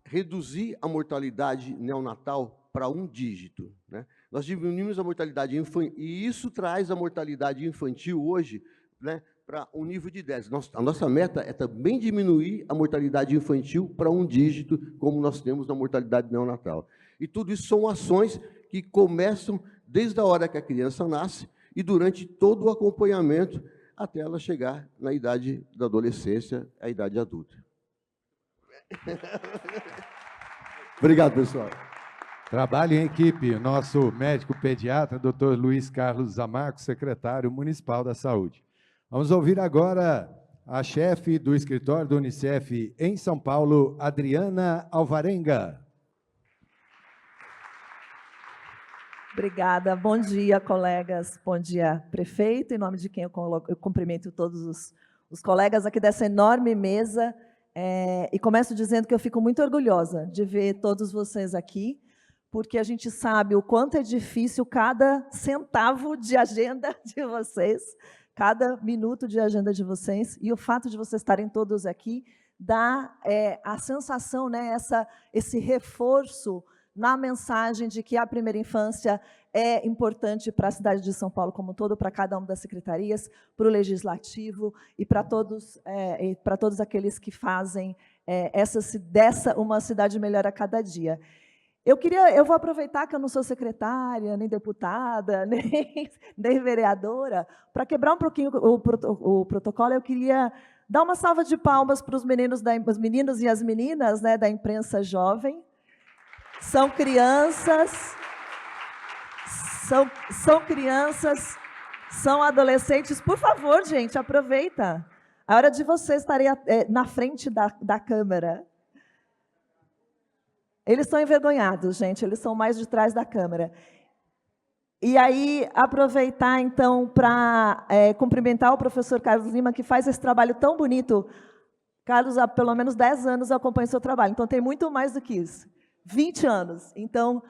reduzir a mortalidade neonatal para 1 dígito, né? Nós diminuímos a mortalidade infantil, e isso traz a mortalidade infantil hoje, né, para um nível de 10. A nossa meta é também diminuir a mortalidade infantil para 1 dígito, como nós temos na mortalidade neonatal. E tudo isso são ações que começam desde a hora que a criança nasce e durante todo o acompanhamento até ela chegar na idade da adolescência, a idade adulta. Obrigado, pessoal. Trabalho em equipe, nosso médico pediatra, Dr. Luiz Carlos Zamarco, secretário municipal da Saúde. Vamos ouvir agora a chefe do escritório do Unicef em São Paulo, Adriana Alvarenga. Obrigada. Bom dia, colegas. Bom dia, prefeito. Em nome de quem eu cumprimento todos os colegas aqui dessa enorme mesa. E começo dizendo que eu fico muito orgulhosa de ver todos vocês aqui, porque a gente sabe o quanto é difícil cada centavo de agenda de vocês, cada minuto de agenda de vocês, e o fato de vocês estarem todos aqui dá a sensação, né, esse reforço na mensagem de que a primeira infância é importante para a cidade de São Paulo como um todo, para cada uma das secretarias, para o Legislativo e para todos aqueles que fazem dessa uma cidade melhor a cada dia. Eu vou aproveitar que eu não sou secretária, nem deputada, nem vereadora, para quebrar um pouquinho o protocolo. Eu queria dar uma salva de palmas para os meninos e as meninas, né, da imprensa jovem. São crianças, são adolescentes. Por favor, gente, aproveita. A hora de vocês estarem na frente da câmera. Eles estão envergonhados, gente, eles são mais de trás da câmera. E aí, aproveitar, então, para cumprimentar o professor Carlos Lima, que faz esse trabalho tão bonito. Carlos, há pelo menos 10 anos eu acompanho o seu trabalho, então tem muito mais do que isso. 20 anos. Então,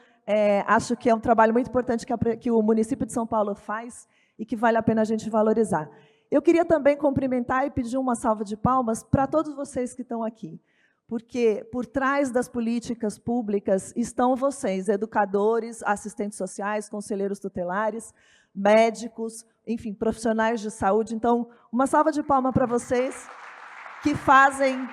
acho que é um trabalho muito importante que o município de São Paulo faz e que vale a pena a gente valorizar. Eu queria também cumprimentar e pedir uma salva de palmas para todos vocês que estão aqui, porque por trás das políticas públicas estão vocês, educadores, assistentes sociais, conselheiros tutelares, médicos, enfim, profissionais de saúde. Então, uma salva de palmas para vocês que fazem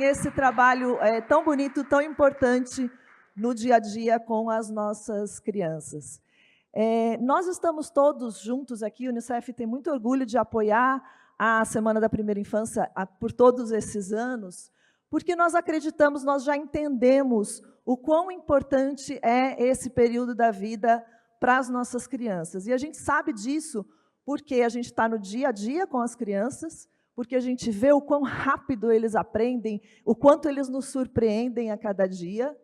esse trabalho tão bonito, tão importante no dia a dia com as nossas crianças. Nós estamos todos juntos aqui, o Unicef tem muito orgulho de apoiar a Semana da Primeira Infância por todos esses anos, porque nós acreditamos, nós já entendemos o quão importante é esse período da vida para as nossas crianças. E a gente sabe disso porque a gente está no dia a dia com as crianças, porque a gente vê o quão rápido eles aprendem, o quanto eles nos surpreendem a cada dia,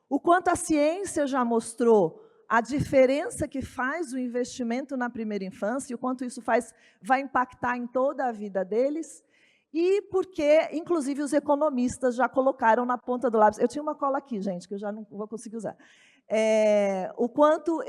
o quanto a ciência já mostrou a diferença que faz o investimento na primeira infância, e o quanto isso vai impactar em toda a vida deles, e porque, inclusive, os economistas já colocaram na ponta do lápis. Eu tinha uma cola aqui, gente, que eu já não vou conseguir usar. O quanto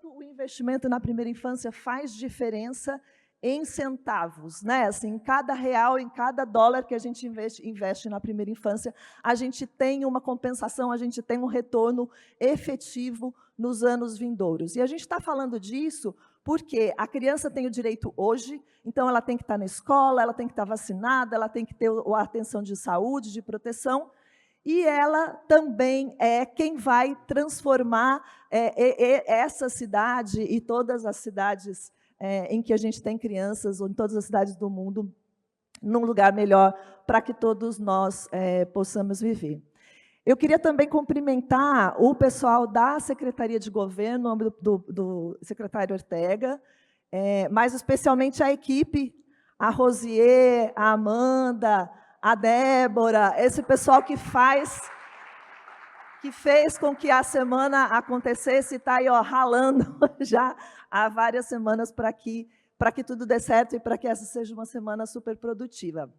o investimento na primeira infância faz diferença em centavos, né? Assim, em cada real, em cada dólar que a gente investe na primeira infância, a gente tem uma compensação, a gente tem um retorno efetivo nos anos vindouros. E a gente está falando disso porque a criança tem o direito hoje, então ela tem que estar na escola, ela tem que estar vacinada, ela tem que ter a atenção de saúde, de proteção, e ela também é quem vai transformar essa cidade e todas as cidades em que a gente tem crianças, ou em todas as cidades do mundo, num lugar melhor para que todos nós possamos viver. Eu queria também cumprimentar o pessoal da Secretaria de Governo, em nome do secretário Ortega, mas especialmente a equipe, a Rosier, a Amanda, a Débora, esse pessoal que fez com que a semana acontecesse e está aí, ó, ralando já há várias semanas para que tudo dê certo e para que essa seja uma semana super produtiva.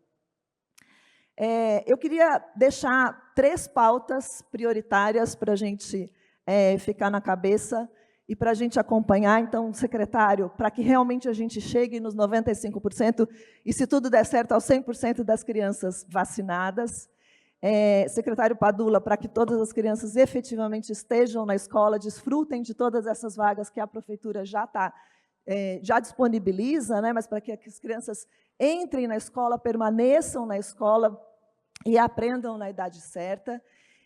Eu queria deixar 3 pautas prioritárias para a gente ficar na cabeça e para a gente acompanhar. Então, secretário, para que realmente a gente chegue nos 95% e, se tudo der certo, aos 100% das crianças vacinadas. Secretário Padula, para que todas as crianças efetivamente estejam na escola, desfrutem de todas essas vagas que a prefeitura já disponibiliza, né, mas para que as crianças entrem na escola, permaneçam na escola e aprendam na idade certa.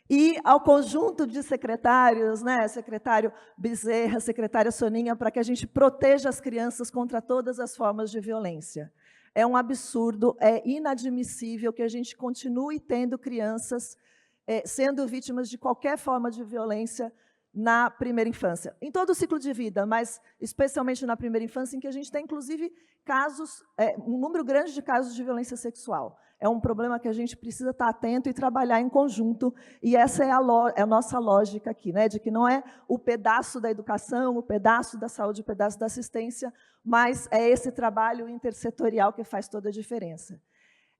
E ao conjunto de secretários, né, secretário Bezerra, secretária Soninha, para que a gente proteja as crianças contra todas as formas de violência. É um absurdo, é inadmissível que a gente continue tendo crianças sendo vítimas de qualquer forma de violência na primeira infância. Em todo o ciclo de vida, mas especialmente na primeira infância, em que a gente tem, inclusive, um número grande de casos de violência sexual. é um problema que a gente precisa estar atento e trabalhar em conjunto, e essa é a nossa lógica aqui, né, de que não é o pedaço da educação, o pedaço da saúde, o pedaço da assistência, mas é esse trabalho intersetorial que faz toda a diferença.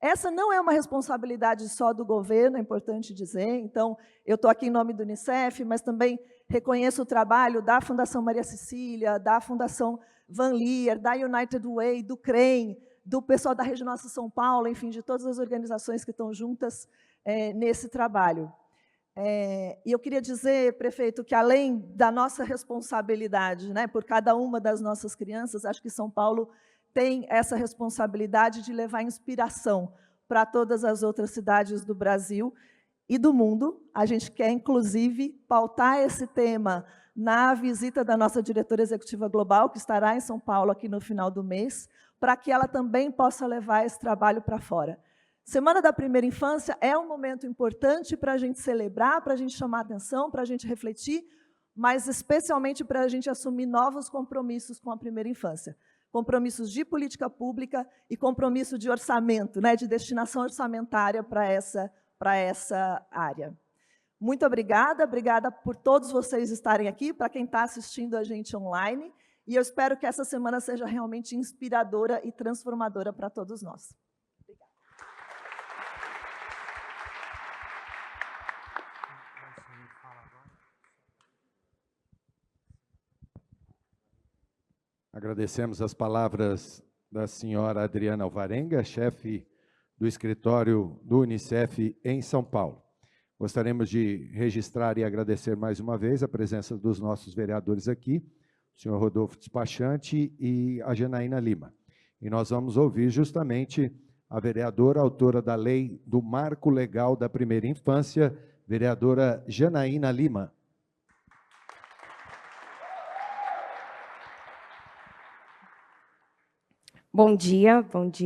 Essa não é uma responsabilidade só do governo, é importante dizer, então, eu estou aqui em nome do Unicef, mas também reconheço o trabalho da Fundação Maria Cecília, da Fundação Van Leer, da United Way, do CREM, do pessoal da Rede Nossa São Paulo, enfim, de todas as organizações que estão juntas nesse trabalho. E eu queria dizer, prefeito, que além da nossa responsabilidade, né, por cada uma das nossas crianças, acho que São Paulo tem essa responsabilidade de levar inspiração para todas as outras cidades do Brasil e do mundo. A gente quer, inclusive, pautar esse tema na visita da nossa diretora executiva global, que estará em São Paulo aqui no final do mês, para que ela também possa levar esse trabalho para fora. Semana da Primeira Infância é um momento importante para a gente celebrar, para a gente chamar atenção, para a gente refletir, mas especialmente para a gente assumir novos compromissos com a primeira infância. Compromissos de política pública e compromisso de orçamento, né, de destinação orçamentária para essa área. Muito obrigada, obrigada por todos vocês estarem aqui, para quem está assistindo a gente online, e eu espero que essa semana seja realmente inspiradora e transformadora para todos nós. Agradecemos as palavras da senhora Adriana Alvarenga, chefe do escritório do Unicef em São Paulo. Gostaríamos de registrar e agradecer mais uma vez a presença dos nossos vereadores aqui, o senhor Rodolfo Despachante e a Janaína Lima. E nós vamos ouvir justamente a vereadora autora da lei do Marco Legal da Primeira Infância, vereadora Janaína Lima. Bom dia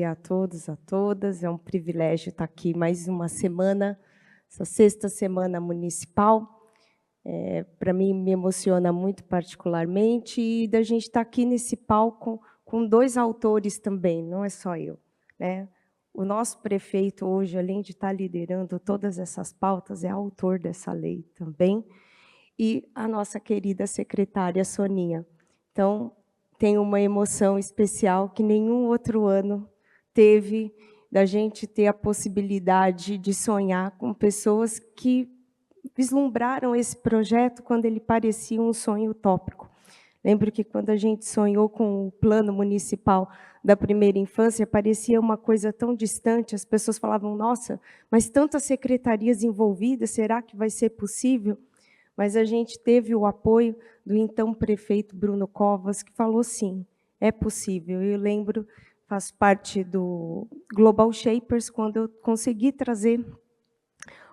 a todos, a todas. É um privilégio estar aqui mais uma semana, essa sexta semana municipal. Para mim, me emociona muito particularmente, e da gente estar aqui nesse palco com dois autores também, não é só eu, né? O nosso prefeito hoje, além de estar liderando todas essas pautas, é autor dessa lei também, e a nossa querida secretária Soninha. Então, tem uma emoção especial que nenhum outro ano teve, da gente ter a possibilidade de sonhar com pessoas que vislumbraram esse projeto quando ele parecia um sonho utópico. Lembro que quando a gente sonhou com o plano municipal da primeira infância, parecia uma coisa tão distante, as pessoas falavam, nossa, mas tantas secretarias envolvidas, será que vai ser possível? Mas a gente teve o apoio do então prefeito Bruno Covas, que falou sim, é possível. Eu lembro, faço parte do Global Shapers, quando eu consegui trazer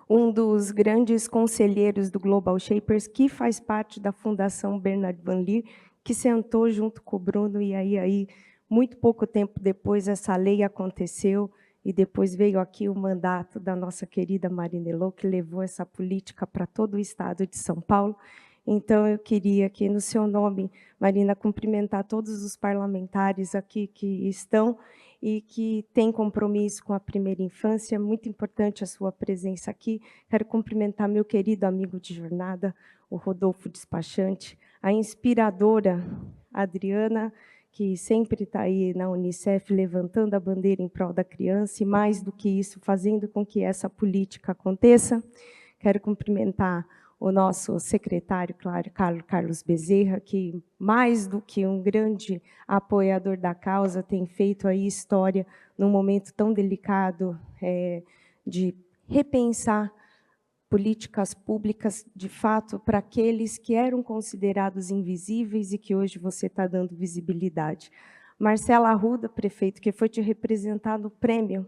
um dos grandes conselheiros do Global Shapers, que faz parte da Fundação Bernard Van Leer, que sentou junto com o Bruno, e aí muito pouco tempo depois, essa lei aconteceu, e depois veio aqui o mandato da nossa querida Marina Elô, que levou essa política para todo o estado de São Paulo. Então, eu queria aqui, no seu nome, Marina, cumprimentar todos os parlamentares aqui que estão e que têm compromisso com a primeira infância. É muito importante a sua presença aqui. Quero cumprimentar meu querido amigo de jornada, o Rodolfo Despachante, a inspiradora Adriana, que sempre está aí na Unicef levantando a bandeira em prol da criança e, mais do que isso, fazendo com que essa política aconteça. Quero cumprimentar o nosso secretário, claro, Carlos Bezerra, que, mais do que um grande apoiador da causa, tem feito aí história num momento tão delicado de repensar políticas públicas, de fato, para aqueles que eram considerados invisíveis e que hoje você está dando visibilidade. Marcela Arruda, prefeito, que foi te representar no prêmio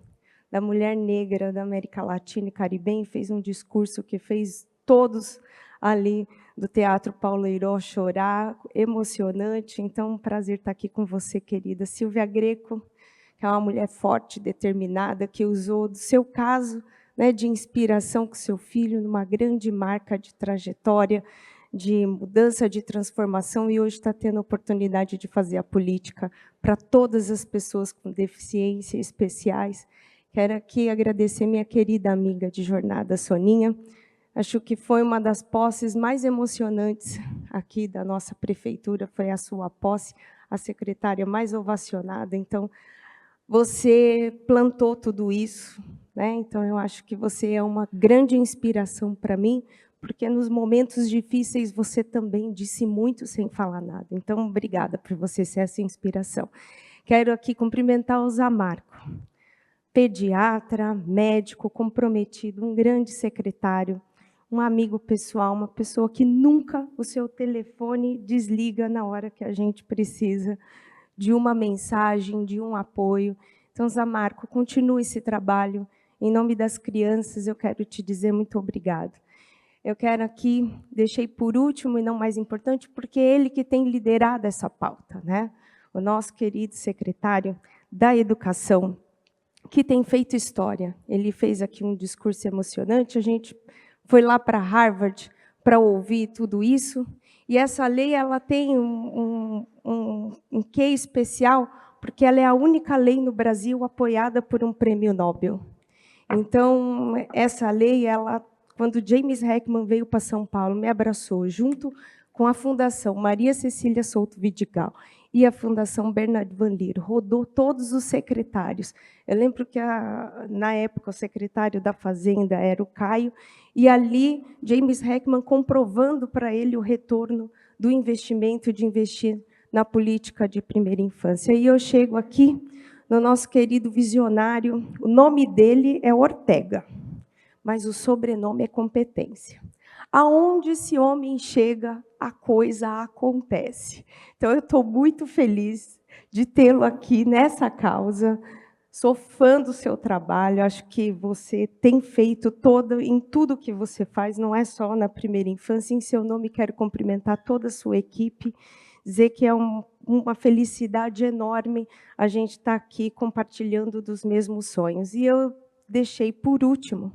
da Mulher Negra da América Latina e Caribenha, fez um discurso que fez todos ali do Teatro Paulo Eiró chorar, emocionante. Então, um prazer estar aqui com você, querida Silvia Greco, que é uma mulher forte, determinada, que usou do seu caso, né, de inspiração com seu filho, numa grande marca de trajetória, de mudança, de transformação, e hoje está tendo a oportunidade de fazer a política para todas as pessoas com deficiência especiais. Quero aqui agradecer minha querida amiga de jornada, Soninha. Acho que foi uma das posses mais emocionantes aqui da nossa prefeitura, foi a sua posse, a secretária mais ovacionada. Então, você plantou tudo isso, né? Então, eu acho que você é uma grande inspiração para mim, porque nos momentos difíceis você também disse muito sem falar nada. Então, obrigada por você ser essa inspiração. Quero aqui cumprimentar o Zamarco, pediatra, médico comprometido, um grande secretário, um amigo pessoal, uma pessoa que nunca o seu telefone desliga na hora que a gente precisa de uma mensagem, de um apoio. Então, Zamarco, continue esse trabalho. Em nome das crianças, eu quero te dizer muito obrigado. Eu quero aqui, deixei por último e não mais importante, porque é ele que tem liderado essa pauta, né? O nosso querido secretário da Educação, que tem feito história. Ele fez aqui um discurso emocionante, a gente foi lá para Harvard para ouvir tudo isso, e essa lei ela tem um quê especial, porque ela é a única lei no Brasil apoiada por um prêmio Nobel. Então, essa lei, quando James Heckman veio para São Paulo, me abraçou, junto com a Fundação Maria Cecília Souto Vidigal e a Fundação Bernard Van Leer, rodou todos os secretários. Eu lembro que, na época, o secretário da Fazenda era o Caio, e ali, James Heckman comprovando para ele o retorno do investimento, de investir na política de primeira infância. E eu chego aqui no nosso querido visionário, o nome dele é Ortega, mas o sobrenome é Competência. Aonde esse homem chega, a coisa acontece. Então, eu estou muito feliz de tê-lo aqui nessa causa. Sou fã do seu trabalho, acho que você tem feito em tudo que você faz, não é só na primeira infância. Em seu nome, quero cumprimentar toda a sua equipe, dizer que é uma felicidade enorme a gente estar aqui compartilhando dos mesmos sonhos. E eu deixei, por último,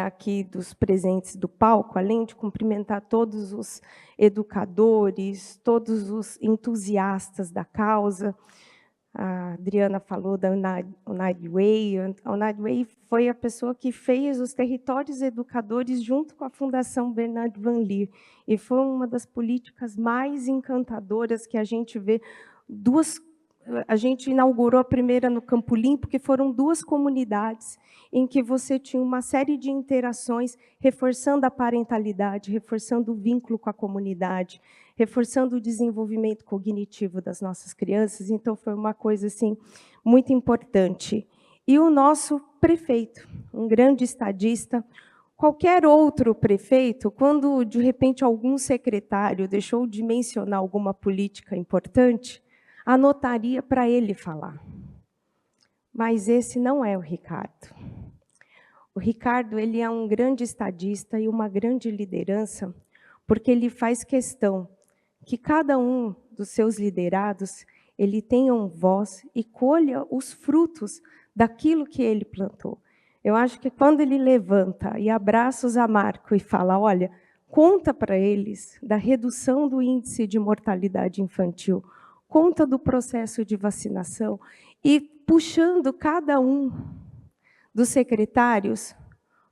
aqui dos presentes do palco, além de cumprimentar todos os educadores, todos os entusiastas da causa. A Adriana falou da United Way. A United Way foi a pessoa que fez os territórios educadores junto com a Fundação Bernard Van Leer. E foi uma das políticas mais encantadoras que a gente vê. A gente inaugurou a primeira no Campo Limpo, que foram 2 comunidades em que você tinha uma série de interações, reforçando a parentalidade, reforçando o vínculo com a comunidade, reforçando o desenvolvimento cognitivo das nossas crianças. Então, foi uma coisa assim, muito importante. E o nosso prefeito, um grande estadista, qualquer outro prefeito, quando, de repente, algum secretário deixou de mencionar alguma política importante, anotaria para ele falar. Mas esse não é o Ricardo. O Ricardo, ele é um grande estadista e uma grande liderança, porque ele faz questão que cada um dos seus liderados, ele tenha voz e colha os frutos daquilo que ele plantou. Eu acho que quando ele levanta e abraça o Zamarco e fala, olha, conta para eles da redução do índice de mortalidade infantil, conta do processo de vacinação, e puxando cada um dos secretários,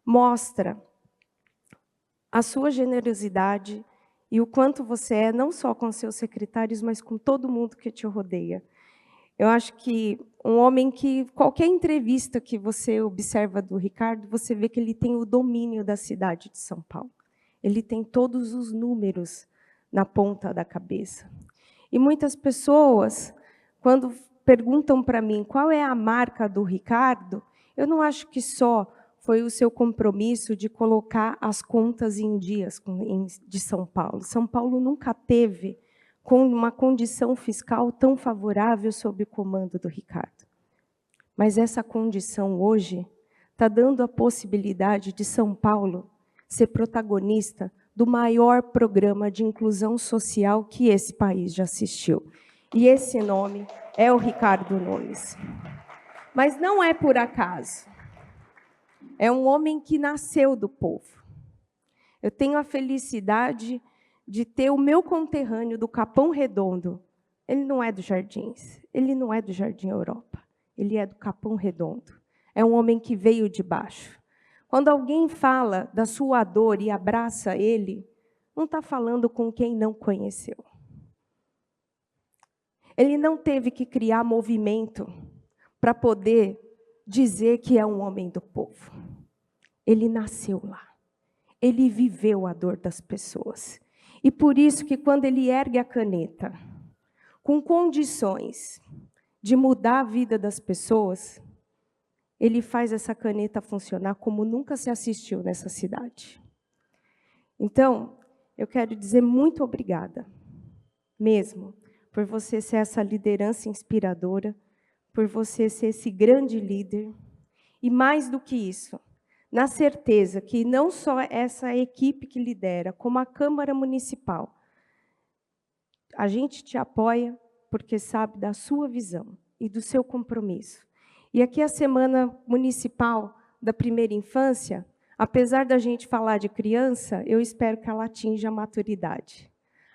mostra a sua generosidade e o quanto você é, não só com seus secretários, mas com todo mundo que te rodeia. Eu acho que um homem que, qualquer entrevista que você observa do Ricardo, você vê que ele tem o domínio da cidade de São Paulo. Ele tem todos os números na ponta da cabeça. E muitas pessoas, quando perguntam para mim qual é a marca do Ricardo, eu não acho que só foi o seu compromisso de colocar as contas em dias de São Paulo. São Paulo nunca teve com uma condição fiscal tão favorável sob o comando do Ricardo. Mas essa condição hoje está dando a possibilidade de São Paulo ser protagonista do maior programa de inclusão social que esse país já assistiu. E esse nome é o Ricardo Nunes. Mas não é por acaso. É um homem que nasceu do povo. Eu tenho a felicidade de ter o meu conterrâneo do Capão Redondo. Ele não é do Jardins, ele não é do Jardim Europa. ele é do Capão Redondo. É um homem que veio de baixo. Quando alguém fala da sua dor e abraça ele, não está falando com quem não conheceu. Ele não teve que criar movimento para poder dizer que é um homem do povo. Ele nasceu lá. Ele viveu a dor das pessoas. E por isso que quando ele ergue a caneta, com condições de mudar a vida das pessoas, ele faz essa caneta funcionar como nunca se assistiu nessa cidade. Então, eu quero dizer muito obrigada, mesmo, por você ser essa liderança inspiradora, por você ser esse grande líder, e mais do que isso, na certeza que não só essa equipe que lidera, como a Câmara Municipal, a gente te apoia porque sabe da sua visão e do seu compromisso. E aqui a Semana Municipal da Primeira Infância, apesar da gente falar de criança, eu espero que ela atinja a maturidade,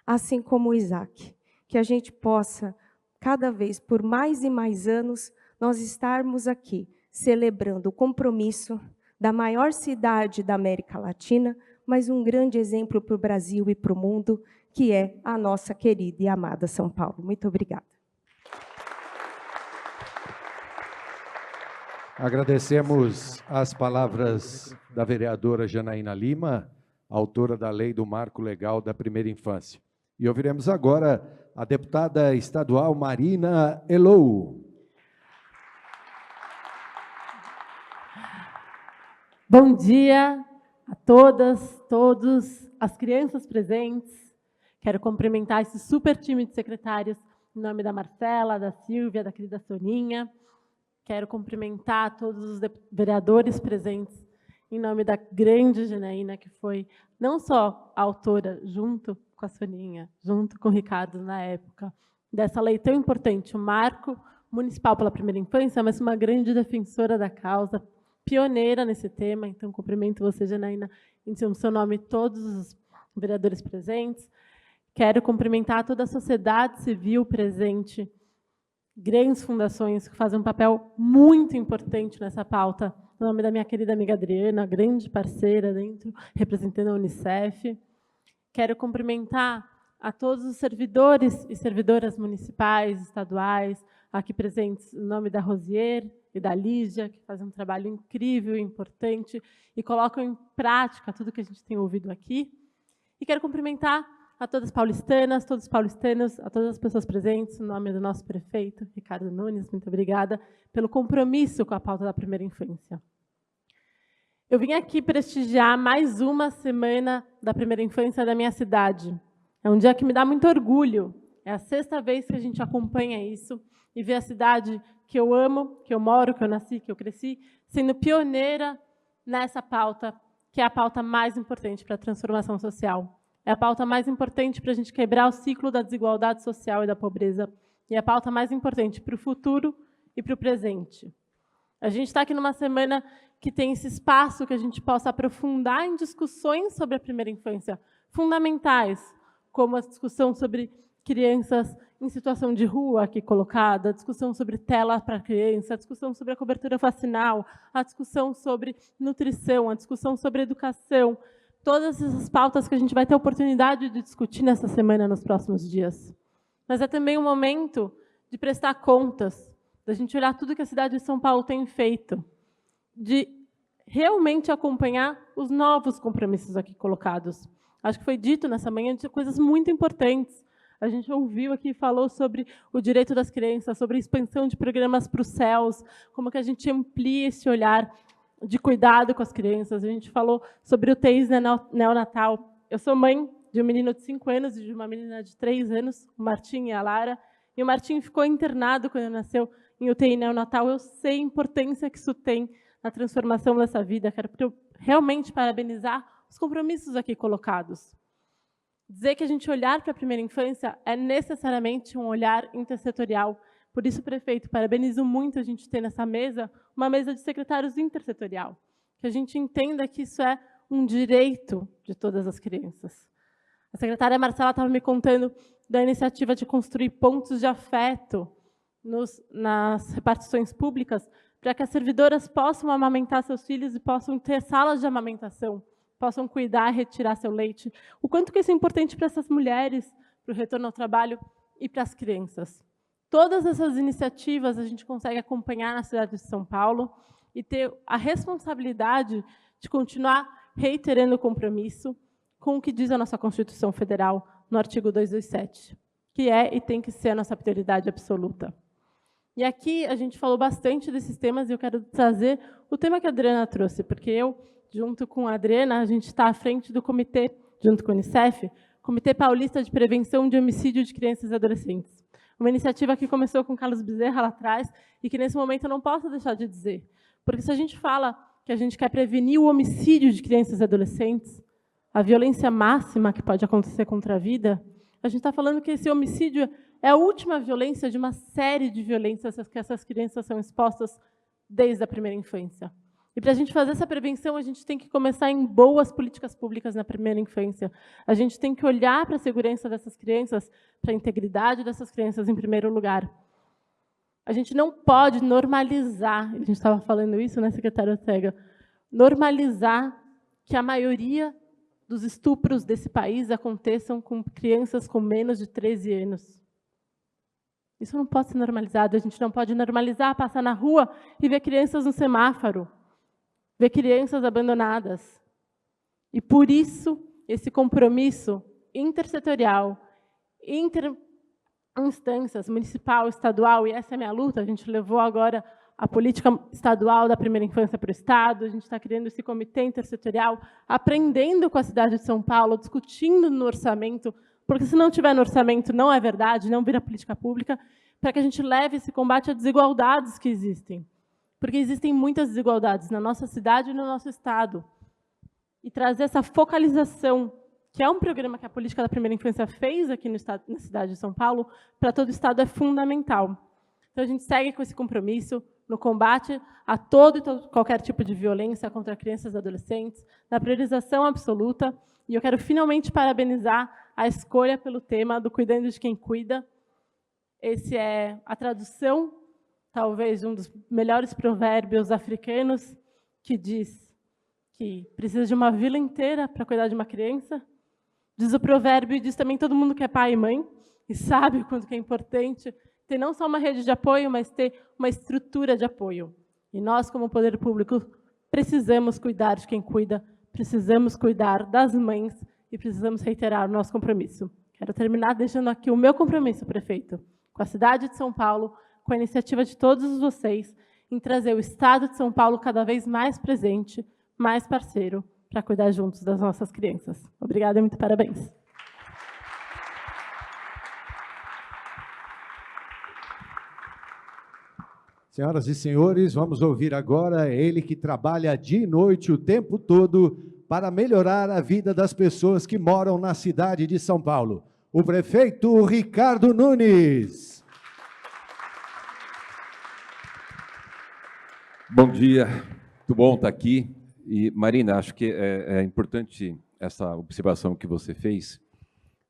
assim como o Isaac, que a gente possa, cada vez, por mais e mais anos, nós estarmos aqui, celebrando o compromisso da maior cidade da América Latina, mas um grande exemplo para o Brasil e para o mundo, que é a nossa querida e amada São Paulo. Muito obrigada. Agradecemos as palavras da vereadora Janaína Lima, autora da Lei do Marco Legal da Primeira Infância. E ouviremos agora a deputada estadual Marina Elou. Bom dia a todas, todos, as crianças presentes. Quero cumprimentar esse super time de secretários em nome da Marcela, da Silvia, da querida Soninha. Quero cumprimentar todos os vereadores presentes em nome da grande Janaína, que foi não só a autora, junto com a Soninha, junto com o Ricardo na época, dessa lei tão importante, o Marco Municipal pela Primeira Infância, mas uma grande defensora da causa, pioneira nesse tema. Então, cumprimento você, Janaína, em seu nome, todos os vereadores presentes. Quero cumprimentar toda a sociedade civil presente, grandes fundações que fazem um papel muito importante nessa pauta, no nome da minha querida amiga Adriana, grande parceira dentro, representando a Unicef. Quero cumprimentar a todos os servidores e servidoras municipais, estaduais, aqui presentes, em nome da Rosier e da Lígia, que fazem um trabalho incrível e importante e colocam em prática tudo que a gente tem ouvido aqui. E quero cumprimentar a todas paulistanas, todos os paulistanos, a todas as pessoas presentes, em nome do nosso prefeito, Ricardo Nunes, muito obrigada pelo compromisso com a pauta da primeira infância. Eu vim aqui prestigiar mais uma semana da primeira infância da minha cidade. É um dia que me dá muito orgulho. É a 6ª vez que a gente acompanha isso e vê a cidade que eu amo, que eu moro, que eu nasci, que eu cresci, sendo pioneira nessa pauta, que é a pauta mais importante para a transformação social. É a pauta mais importante para a gente quebrar o ciclo da desigualdade social e da pobreza. E é a pauta mais importante para o futuro e para o presente. A gente está aqui numa semana que tem esse espaço que a gente possa aprofundar em discussões sobre a primeira infância, fundamentais, como a discussão sobre crianças em situação de rua aqui colocada, a discussão sobre tela para criança, a discussão sobre a cobertura vacinal, a discussão sobre nutrição, a discussão sobre educação, todas essas pautas que a gente vai ter a oportunidade de discutir nessa semana, nos próximos dias. Mas é também um momento de prestar contas, da gente olhar tudo que a cidade de São Paulo tem feito, de realmente acompanhar os novos compromissos aqui colocados. Acho que foi dito nessa manhã de coisas muito importantes. A gente ouviu aqui, falou sobre o direito das crianças, sobre a expansão de programas para os céus, como que a gente amplia esse olhar de cuidado com as crianças. A gente falou sobre UTIs neonatal. Eu sou mãe de um menino de 5 anos e de uma menina de 3 anos, o Martim e a Lara, e o Martim ficou internado quando nasceu em UTI neonatal. Eu sei a importância que isso tem na transformação dessa vida. Quero realmente parabenizar os compromissos aqui colocados. Dizer que a gente olhar para a primeira infância é necessariamente um olhar intersetorial. Por isso, prefeito, parabenizo muito a gente ter nessa mesa uma mesa de secretários intersetorial, que a gente entenda que isso é um direito de todas as crianças. A secretária Marcela estava me contando da iniciativa de construir pontos de afeto nas repartições públicas, para que as servidoras possam amamentar seus filhos e possam ter salas de amamentação, possam cuidar e retirar seu leite. O quanto que isso é importante para essas mulheres, para o retorno ao trabalho e para as crianças. Todas essas iniciativas a gente consegue acompanhar na cidade de São Paulo e ter a responsabilidade de continuar reiterando o compromisso com o que diz a nossa Constituição Federal no artigo 227, que é e tem que ser a nossa prioridade absoluta. E aqui a gente falou bastante desses temas e eu quero trazer o tema que a Adriana trouxe, porque eu, junto com a Adriana, a gente está à frente do comitê, junto com a Unicef, Comitê Paulista de Prevenção de Homicídio de Crianças e Adolescentes. Uma iniciativa que começou com Carlos Bezerra lá atrás e que, nesse momento, eu não posso deixar de dizer. Porque se a gente fala que a gente quer prevenir o homicídio de crianças e adolescentes, a violência máxima que pode acontecer contra a vida, a gente está falando que esse homicídio é a última violência de uma série de violências que essas crianças são expostas desde a primeira infância. E para a gente fazer essa prevenção, a gente tem que começar em boas políticas públicas na primeira infância. A gente tem que olhar para a segurança dessas crianças, para a integridade dessas crianças em primeiro lugar. A gente não pode normalizar, a gente estava falando isso, né, secretário Ortega, normalizar que a maioria dos estupros desse país aconteçam com crianças com menos de 13 anos. Isso não pode ser normalizado. A gente não pode normalizar passar na rua e ver crianças no semáforo, ver crianças abandonadas. E, por isso, esse compromisso intersetorial, interinstâncias, municipal, estadual, e essa é a minha luta, a gente levou agora a política estadual da primeira infância para o Estado, a gente está criando esse comitê intersetorial, aprendendo com a cidade de São Paulo, discutindo no orçamento, porque se não tiver no orçamento, não é verdade, não vira política pública, para que a gente leve esse combate a desigualdades que existem. Porque existem muitas desigualdades na nossa cidade e no nosso Estado. E trazer essa focalização, que é um programa que a política da primeira infância fez aqui no estado, na cidade de São Paulo, para todo o Estado é fundamental. Então, a gente segue com esse compromisso no combate a todo e qualquer tipo de violência contra crianças e adolescentes, na priorização absoluta. E eu quero finalmente parabenizar a escolha pelo tema do Cuidando de Quem Cuida. Esse é a tradução, talvez, de um dos melhores provérbios africanos, que diz que precisa de uma vila inteira para cuidar de uma criança. Diz o provérbio e diz também todo mundo que é pai e mãe, e sabe o quanto que é importante ter não só uma rede de apoio, mas ter uma estrutura de apoio. E nós, como poder público, precisamos cuidar de quem cuida, precisamos cuidar das mães e precisamos reiterar o nosso compromisso. Quero terminar deixando aqui o meu compromisso, prefeito, com a cidade de São Paulo, com a iniciativa de todos vocês, em trazer o Estado de São Paulo cada vez mais presente, mais parceiro, para cuidar juntos das nossas crianças. Obrigada e muito parabéns. Senhoras e senhores, vamos ouvir agora ele que trabalha dia e noite o tempo todo para melhorar a vida das pessoas que moram na cidade de São Paulo. O prefeito Ricardo Nunes. Bom dia, muito bom estar aqui. E, Marina, acho que é importante essa observação que você fez.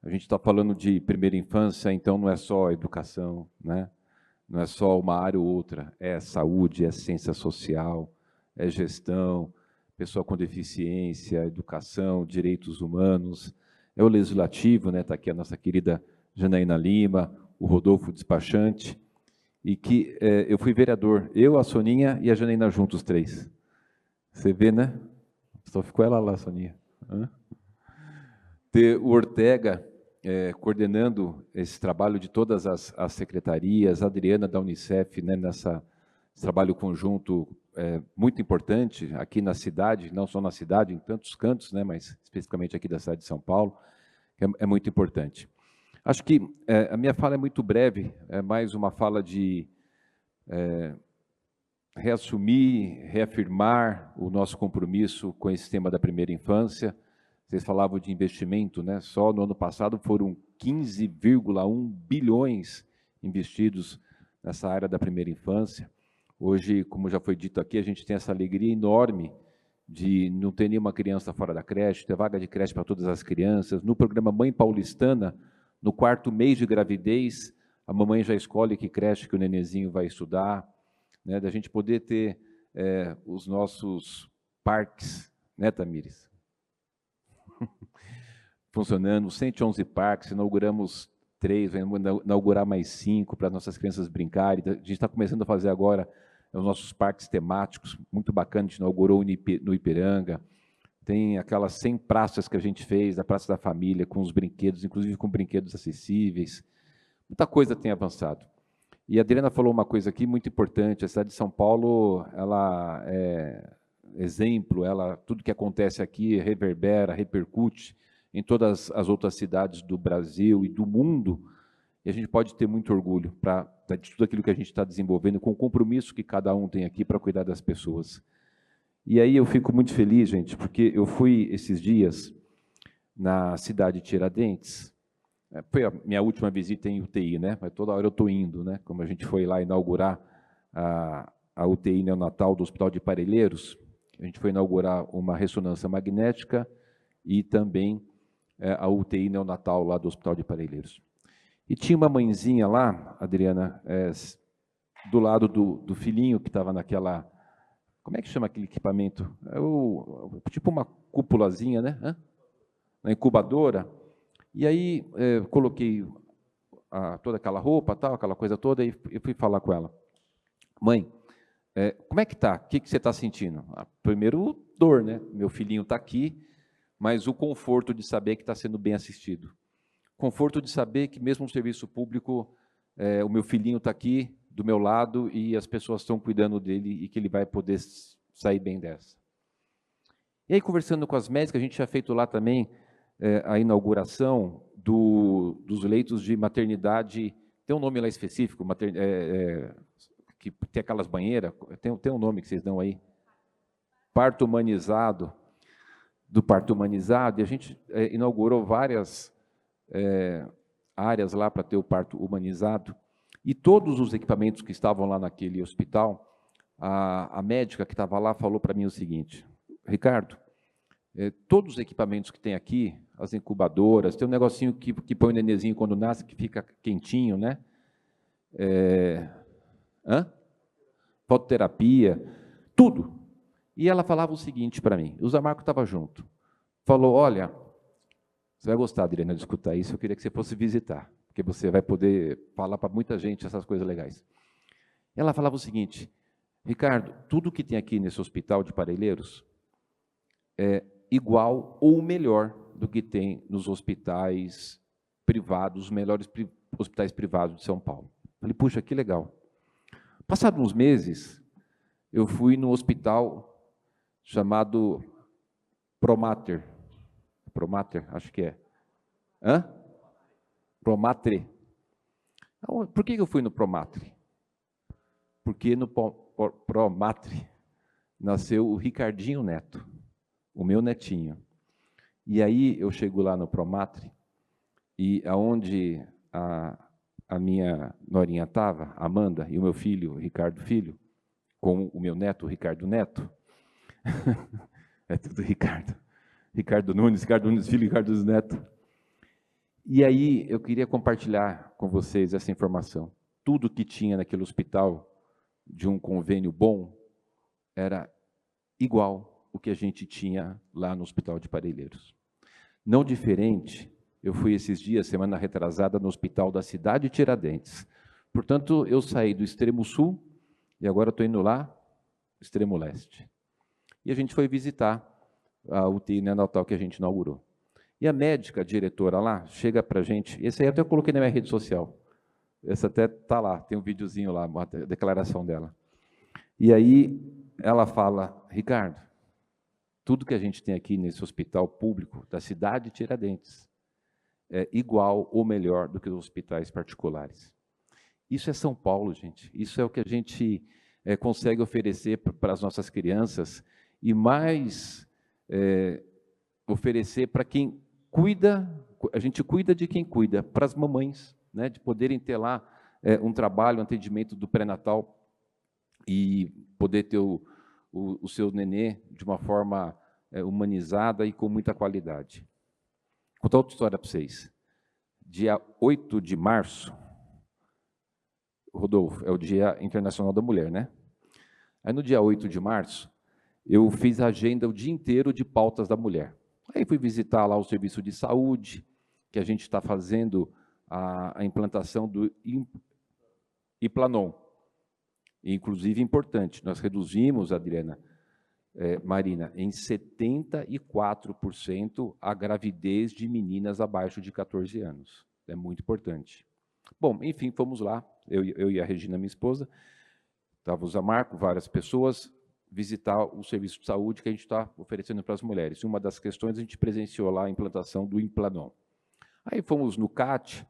A gente está falando de primeira infância, então não é só educação, né? Não é só uma área ou outra, é saúde, é ciência social, é gestão, pessoa com deficiência, educação, direitos humanos, é o legislativo, né? Está aqui a nossa querida Janaína Lima, o Rodolfo despachante, e que eu fui vereador, eu, a Soninha e a Janaína juntos, os três. Você vê, né? Só ficou ela lá, Soninha. Ter o Ortega coordenando esse trabalho de todas as secretarias, a Adriana da Unicef, né, nesse trabalho conjunto muito importante aqui na cidade, não só na cidade, em tantos cantos, né, mas especificamente aqui da cidade de São Paulo, que é muito importante. Acho que a minha fala é muito breve, é mais uma fala de reassumir, reafirmar o nosso compromisso com esse tema da primeira infância. Vocês falavam de investimento, né? Só no ano passado foram 15,1 bilhões investidos nessa área da primeira infância. Hoje, como já foi dito aqui, a gente tem essa alegria enorme de não ter nenhuma criança fora da creche, ter vaga de creche para todas as crianças. No programa Mãe Paulistana, no 4º mês de gravidez, a mamãe já escolhe que creche que o nenenzinho vai estudar, né, da gente poder ter os nossos parques, né, Tamires? Funcionando, 111 parques, inauguramos 3, vamos inaugurar mais 5 para as nossas crianças brincarem. A gente está começando a fazer agora os nossos parques temáticos, muito bacana, a gente inaugurou no Ipiranga. Tem aquelas 100 praças que a gente fez, a Praça da Família, com os brinquedos, inclusive com brinquedos acessíveis. Muita coisa tem avançado. E a Adriana falou uma coisa aqui muito importante, a cidade de São Paulo, ela é exemplo, tudo que acontece aqui reverbera, repercute em todas as outras cidades do Brasil e do mundo, e a gente pode ter muito orgulho de tudo aquilo que a gente está desenvolvendo, com o compromisso que cada um tem aqui para cuidar das pessoas. E aí eu fico muito feliz, gente, porque eu fui esses dias na cidade de Tiradentes. Foi a minha última visita em UTI, né? Mas toda hora eu estou indo, né? Como a gente foi lá inaugurar a UTI neonatal do Hospital de Parelheiros, a gente foi inaugurar uma ressonância magnética e também a UTI neonatal lá do Hospital de Parelheiros. E tinha uma mãezinha lá, Adriana, do lado do filhinho que estava naquela... Como é que chama aquele equipamento? Tipo uma cúpulazinha, né? Na incubadora. E aí coloquei toda aquela roupa, tal, aquela coisa toda, e fui falar com ela. Mãe, como é que está? O que você está sentindo? Primeiro, dor, né? Meu filhinho está aqui, mas o conforto de saber que está sendo bem assistido. Conforto de saber que mesmo no serviço público, o meu filhinho está aqui, do meu lado, e as pessoas estão cuidando dele e que ele vai poder sair bem dessa. E aí, conversando com as médicas, a gente tinha feito lá também a inauguração dos leitos de maternidade, tem um nome lá específico, que tem aquelas banheiras, tem um nome que vocês dão aí, parto humanizado, do parto humanizado, e a gente inaugurou várias áreas lá para ter o parto humanizado, e todos os equipamentos que estavam lá naquele hospital, a médica que estava lá falou para mim o seguinte: Ricardo, todos os equipamentos que tem aqui, as incubadoras, tem um negocinho que põe o nenenzinho quando nasce, que fica quentinho, né? Fototerapia, tudo. E ela falava o seguinte para mim, o Zé Marco estava junto, falou, olha, você vai gostar, Adriana, de escutar isso, eu queria que você fosse visitar, porque você vai poder falar para muita gente essas coisas legais. Ela falava o seguinte, Ricardo, tudo que tem aqui nesse hospital de Parelheiros é igual ou melhor do que tem nos hospitais privados, os melhores hospitais privados de São Paulo. Falei, puxa, que legal. Passados uns meses, eu fui no hospital chamado Promater, acho que é. Promatre. Por que eu fui no Promatre? Porque no Promatre nasceu o Ricardinho Neto, o meu netinho. E aí eu chego lá no Promatre, e aonde a minha norinha estava, Amanda, e o meu filho, Ricardo Filho, com o meu neto, Ricardo Neto, é tudo Ricardo. Ricardo Nunes Filho, Ricardo Nunes Neto. E aí eu queria compartilhar com vocês essa informação. Tudo que tinha naquele hospital, de um convênio bom, era igual o que a gente tinha lá no Hospital de Parelheiros. Não diferente, eu fui esses dias, semana retrasada, no hospital da cidade de Tiradentes. Portanto, eu saí do extremo sul e agora estou indo lá, extremo leste. E a gente foi visitar a UTI neonatal que a gente inaugurou. E a médica, a diretora lá, chega para a gente, esse aí até eu coloquei na minha rede social, esse até está lá, tem um videozinho lá, uma declaração dela. E aí ela fala, Ricardo, tudo que a gente tem aqui nesse hospital público da cidade de Tiradentes é igual ou melhor do que os hospitais particulares. Isso é São Paulo, gente. Isso é o que a gente consegue oferecer para as nossas crianças e mais oferecer para quem cuida, a gente cuida de quem cuida, para as mamães, né, de poderem ter lá um trabalho, um atendimento do pré-natal e poder ter o seu nenê de uma forma humanizada e com muita qualidade. Vou contar outra história para vocês. Dia 8 de março, Rodolfo, é o Dia Internacional da Mulher, né? Aí no dia 8 de março, eu fiz a agenda o dia inteiro de pautas da mulher. Aí fui visitar lá o serviço de saúde, que a gente está fazendo a implantação do Implanon. Inclusive, importante, nós reduzimos, Adriana, Marina, em 74% a gravidez de meninas abaixo de 14 anos. É muito importante. Bom, enfim, fomos lá, eu e a Regina, minha esposa, estava o Zé Marco, várias pessoas, visitar o serviço de saúde que a gente está oferecendo para as mulheres. E uma das questões, a gente presenciou lá a implantação do Implanon. Aí fomos no CAT,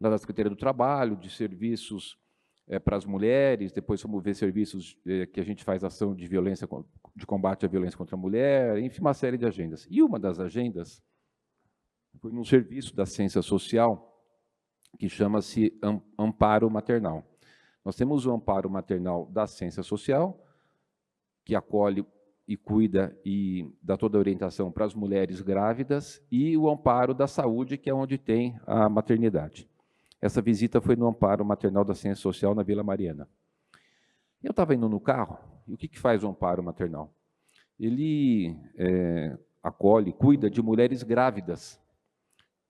lá da Secretaria do Trabalho, de serviços para as mulheres, depois fomos ver serviços que a gente faz ação de violência, de combate à violência contra a mulher, enfim, uma série de agendas. E uma das agendas foi num serviço da ciência social, que chama-se Amparo Maternal. Nós temos o Amparo Maternal da Ciência Social, que acolhe e cuida e dá toda a orientação para as mulheres grávidas, e o Amparo da Saúde, que é onde tem a maternidade. Essa visita foi no Amparo Maternal da Ciência Social, na Vila Mariana. Eu estava indo no carro, e o que faz o Amparo Maternal? Ele acolhe, cuida de mulheres grávidas,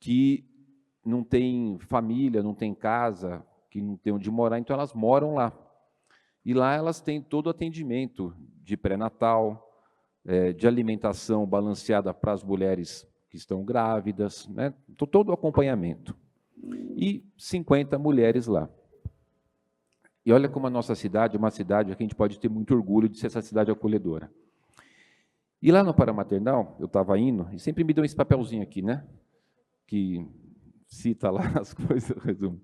que não têm família, não têm casa, que não têm onde morar, então elas moram lá. E lá elas têm todo o atendimento de pré-natal, de alimentação balanceada para as mulheres que estão grávidas, né? Todo o acompanhamento. E 50 mulheres lá. E olha como a nossa cidade é uma cidade que a gente pode ter muito orgulho de ser essa cidade acolhedora. E lá no Paramaternal, eu estava indo, e sempre me dão esse papelzinho aqui, né? Que cita lá as coisas, resumo.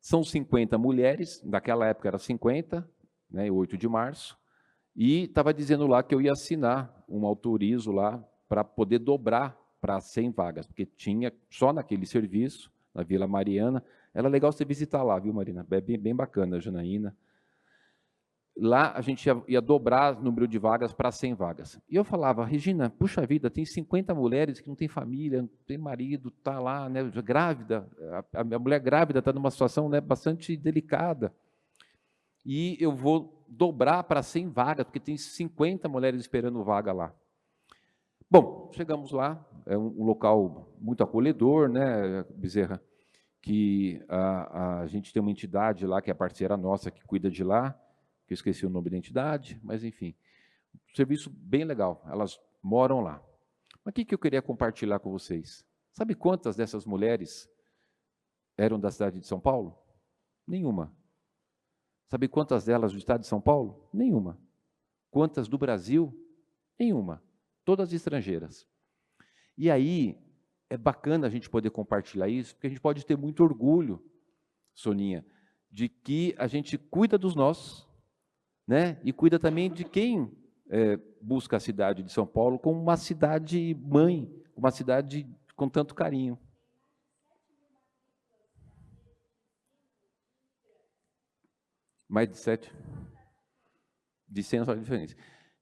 São 50 mulheres, naquela época era 50, né, 8 de março, e estava dizendo lá que eu ia assinar um autorizo lá para poder dobrar para 100 vagas, porque tinha só naquele serviço, na Vila Mariana. Era legal você visitar lá, viu, Marina? É bem bacana, Janaína. Lá a gente ia dobrar o número de vagas para 100 vagas. E eu falava, Regina, puxa vida, tem 50 mulheres que não têm família, não tem marido, está lá, né, grávida, a mulher grávida está numa situação, né, bastante delicada. E eu vou dobrar para 100 vagas, porque tem 50 mulheres esperando vaga lá. Bom, chegamos lá, é um local muito acolhedor, né, Bezerra, que a gente tem uma entidade lá, que é a parceira nossa, que cuida de lá, que eu esqueci o nome da entidade, mas, enfim, serviço bem legal, elas moram lá. Mas o que eu queria compartilhar com vocês? Sabe quantas dessas mulheres eram da cidade de São Paulo? Nenhuma. Sabe quantas delas do estado de São Paulo? Nenhuma. Quantas do Brasil? Nenhuma. Todas estrangeiras. E aí, é bacana a gente poder compartilhar isso, porque a gente pode ter muito orgulho, Soninha, de que a gente cuida dos nossos, né? E cuida também de quem busca a cidade de São Paulo como uma cidade mãe, uma cidade com tanto carinho. Mais de 7? De 100 só diferença.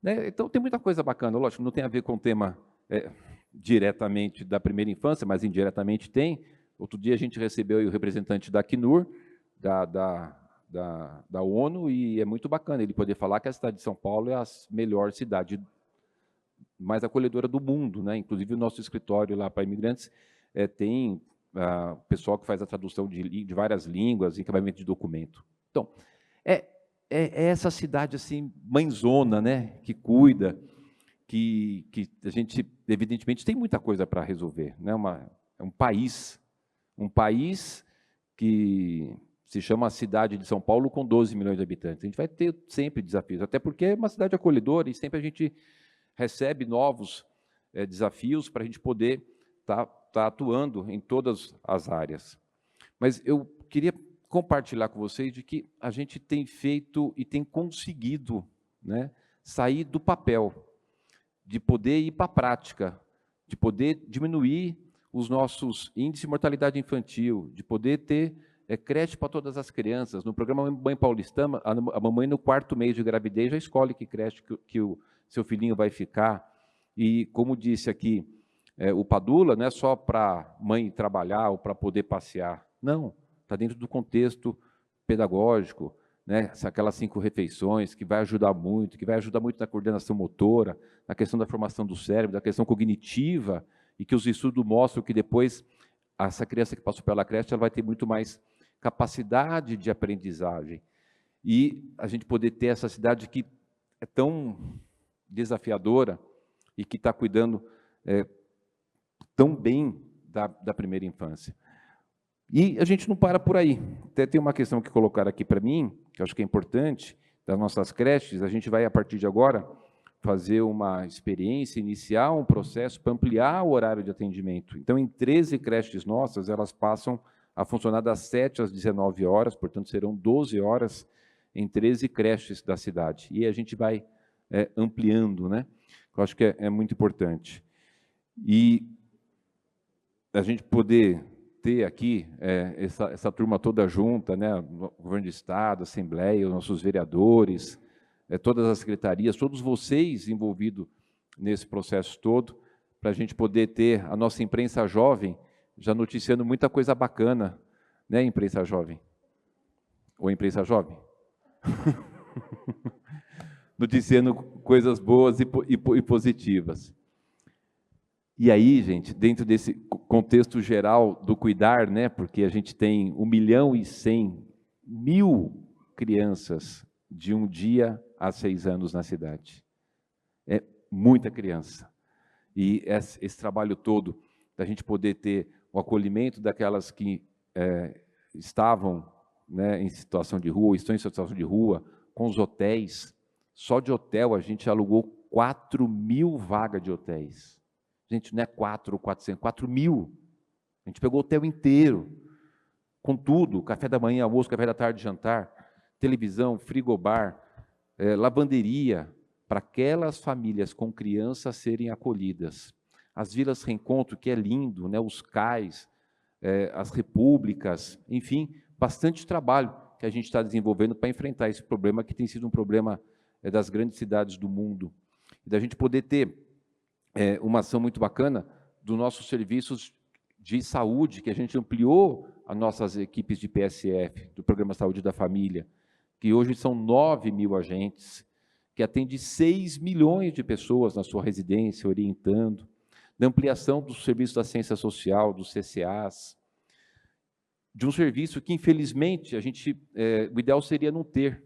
Né? Então, tem muita coisa bacana, lógico, não tem a ver com o tema diretamente da primeira infância, mas indiretamente tem. Outro dia a gente recebeu aí o representante da Acnur, da ONU, e é muito bacana ele poder falar que a cidade de São Paulo é a melhor cidade mais acolhedora do mundo, né? Inclusive o nosso escritório lá para imigrantes tem pessoal que faz a tradução de várias línguas, encaminhamento de documento. Então, é essa cidade assim, mãezona, né? Que cuida, que a gente, evidentemente, tem muita coisa para resolver, né? É um país que se chama a cidade de São Paulo com 12 milhões de habitantes. A gente vai ter sempre desafios, até porque é uma cidade acolhedora e sempre a gente recebe novos desafios para a gente poder tá atuando em todas as áreas. Mas eu queria compartilhar com vocês de que a gente tem feito e tem conseguido, né, sair do papel, de poder ir para a prática, de poder diminuir os nossos índices de mortalidade infantil, de poder ter creche para todas as crianças. No programa Mãe Paulistana, a mamãe no 4º mês de gravidez já escolhe que creche que o seu filhinho vai ficar. E, como disse aqui o Padula, não é só para mãe trabalhar ou para poder passear. Não, está dentro do contexto pedagógico, né? Aquelas 5 refeições, que vai ajudar muito na coordenação motora, na questão da formação do cérebro, da questão cognitiva, e que os estudos mostram que depois essa criança que passou pela creche ela vai ter muito mais capacidade de aprendizagem. E a gente poder ter essa cidade que é tão desafiadora e que está cuidando tão bem da primeira infância. E a gente não para por aí. Até tem uma questão que colocaram aqui para mim, que eu acho que é importante, das nossas creches. A gente vai, a partir de agora, fazer uma experiência, iniciar um processo para ampliar o horário de atendimento. Então, em 13 creches nossas, elas passam a funcionar das 7 às 19 horas, portanto, serão 12 horas em 13 creches da cidade. E a gente vai ampliando, né? Eu acho que é muito importante. E a gente poder ter aqui essa turma toda junta, né? O governo do Estado, a Assembleia, os nossos vereadores, todas as secretarias, todos vocês envolvidos nesse processo todo, para a gente poder ter a nossa imprensa jovem já noticiando muita coisa bacana, né, imprensa jovem? Ou imprensa jovem? Noticiando coisas boas e positivas. E aí, gente, dentro desse contexto geral do cuidar, né, porque a gente tem 1.100.000 crianças de 1 dia a 6 anos na cidade. É muita criança. E esse trabalho todo, da gente poder ter o acolhimento daquelas que estavam, né, em situação de rua, estão em situação de rua, com os hotéis. Só de hotel a gente alugou 4.000 vagas de hotéis. Gente, não é 4 ou 400, 4.000. A gente pegou o hotel inteiro, com tudo, café da manhã, almoço, café da tarde, jantar, televisão, frigobar, lavanderia, para aquelas famílias com crianças serem acolhidas. As vilas reencontro, que é lindo, né? Os cais, as repúblicas, enfim, bastante trabalho que a gente está desenvolvendo para enfrentar esse problema, que tem sido um problema das grandes cidades do mundo. E da gente poder ter uma ação muito bacana dos nossos serviços de saúde, que a gente ampliou as nossas equipes de PSF, do Programa Saúde da Família, que hoje são 9.000 agentes, que atende 6 milhões de pessoas na sua residência, orientando, da ampliação dos serviços da ciência social, dos CCAs, de um serviço que, infelizmente, o ideal seria não ter,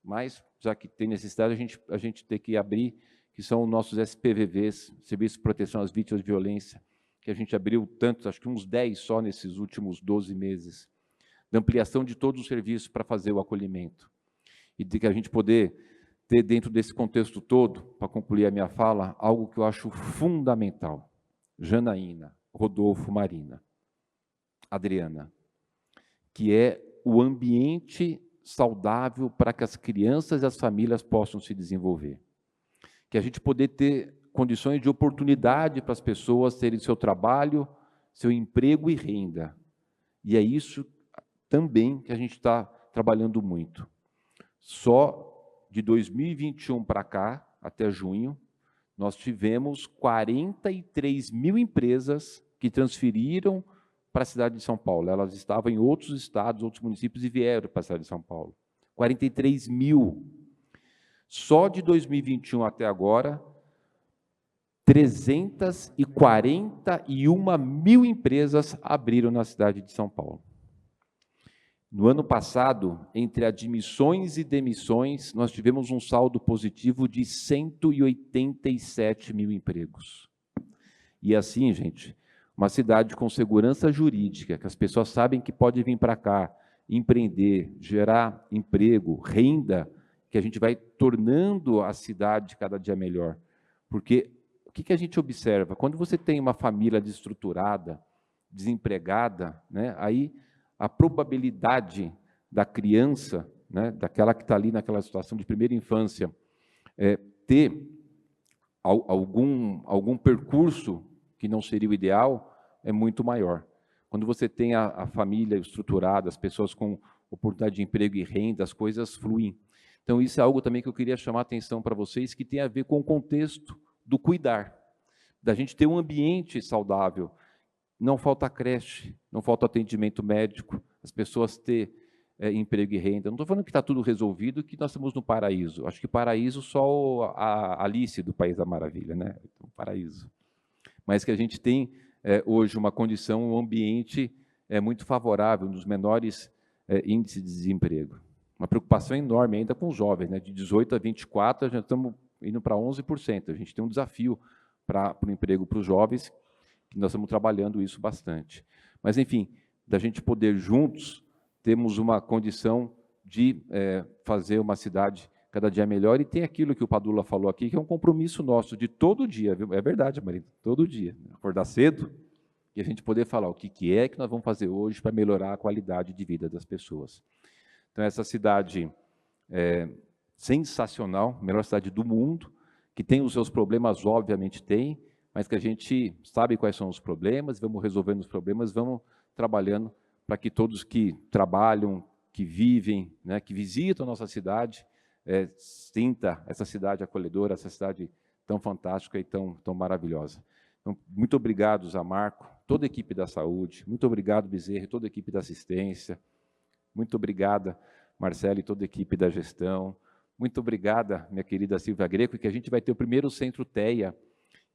mas, já que tem necessidade, a gente tem que abrir, que são os nossos SPVVs, Serviço de Proteção às Vítimas de Violência, que a gente abriu tantos, acho que uns 10 só nesses últimos 12 meses, da ampliação de todos os serviços para fazer o acolhimento. E de que a gente poder ter dentro desse contexto todo, para concluir a minha fala, algo que eu acho fundamental. Janaína, Rodolfo, Marina, Adriana, que é o ambiente saudável para que as crianças e as famílias possam se desenvolver. Que a gente poder ter condições de oportunidade para as pessoas terem seu trabalho, seu emprego e renda. E é isso também que a gente está trabalhando muito. Só de 2021 para cá, até junho, nós tivemos 43.000 empresas que transferiram para a cidade de São Paulo. Elas estavam em outros estados, outros municípios e vieram para a cidade de São Paulo. 43.000. Só de 2021 até agora, 341.000 empresas abriram na cidade de São Paulo. No ano passado, entre admissões e demissões, nós tivemos um saldo positivo de 187.000 empregos. E assim, gente, uma cidade com segurança jurídica, que as pessoas sabem que pode vir para cá, empreender, gerar emprego, renda, que a gente vai tornando a cidade cada dia melhor. Porque o que a gente observa? Quando você tem uma família desestruturada, desempregada, né, aí a probabilidade da criança, né, daquela que está ali naquela situação de primeira infância, ter algum percurso que não seria o ideal, é muito maior. Quando você tem a família estruturada, as pessoas com oportunidade de emprego e renda, as coisas fluem. Então, isso é algo também que eu queria chamar a atenção para vocês, que tem a ver com o contexto do cuidar, da gente ter um ambiente saudável, não falta creche, não falta atendimento médico, as pessoas ter emprego e renda. Não estou falando que está tudo resolvido, que nós estamos no paraíso. Acho que paraíso só a Alice do País da Maravilha, né? Então, paraíso. Mas que a gente tem hoje uma condição, um ambiente muito favorável, um dos menores índices de desemprego. Uma preocupação enorme ainda com os jovens, né? De 18 a 24, já estamos indo para 11%. A gente tem um desafio para o emprego para os jovens, que nós estamos trabalhando isso bastante. Mas, enfim, da gente poder juntos, temos uma condição de fazer uma cidade cada dia melhor, e tem aquilo que o Padula falou aqui, que é um compromisso nosso de todo dia, viu? É verdade, Marina, todo dia. Acordar cedo e a gente poder falar o que é que nós vamos fazer hoje para melhorar a qualidade de vida das pessoas. Então, essa cidade sensacional, melhor cidade do mundo, que tem os seus problemas, obviamente tem, mas que a gente sabe quais são os problemas, vamos resolvendo os problemas, vamos trabalhando para que todos que trabalham, que vivem, né, que visitam a nossa cidade, sinta essa cidade acolhedora, essa cidade tão fantástica e tão maravilhosa. Então, muito obrigado, Zé Marco, toda a equipe da saúde, muito obrigado, Bezerra, toda a equipe da assistência, muito obrigada, Marcelo e toda a equipe da gestão, muito obrigada, minha querida Silvia Greco, que a gente vai ter o primeiro Centro TEA,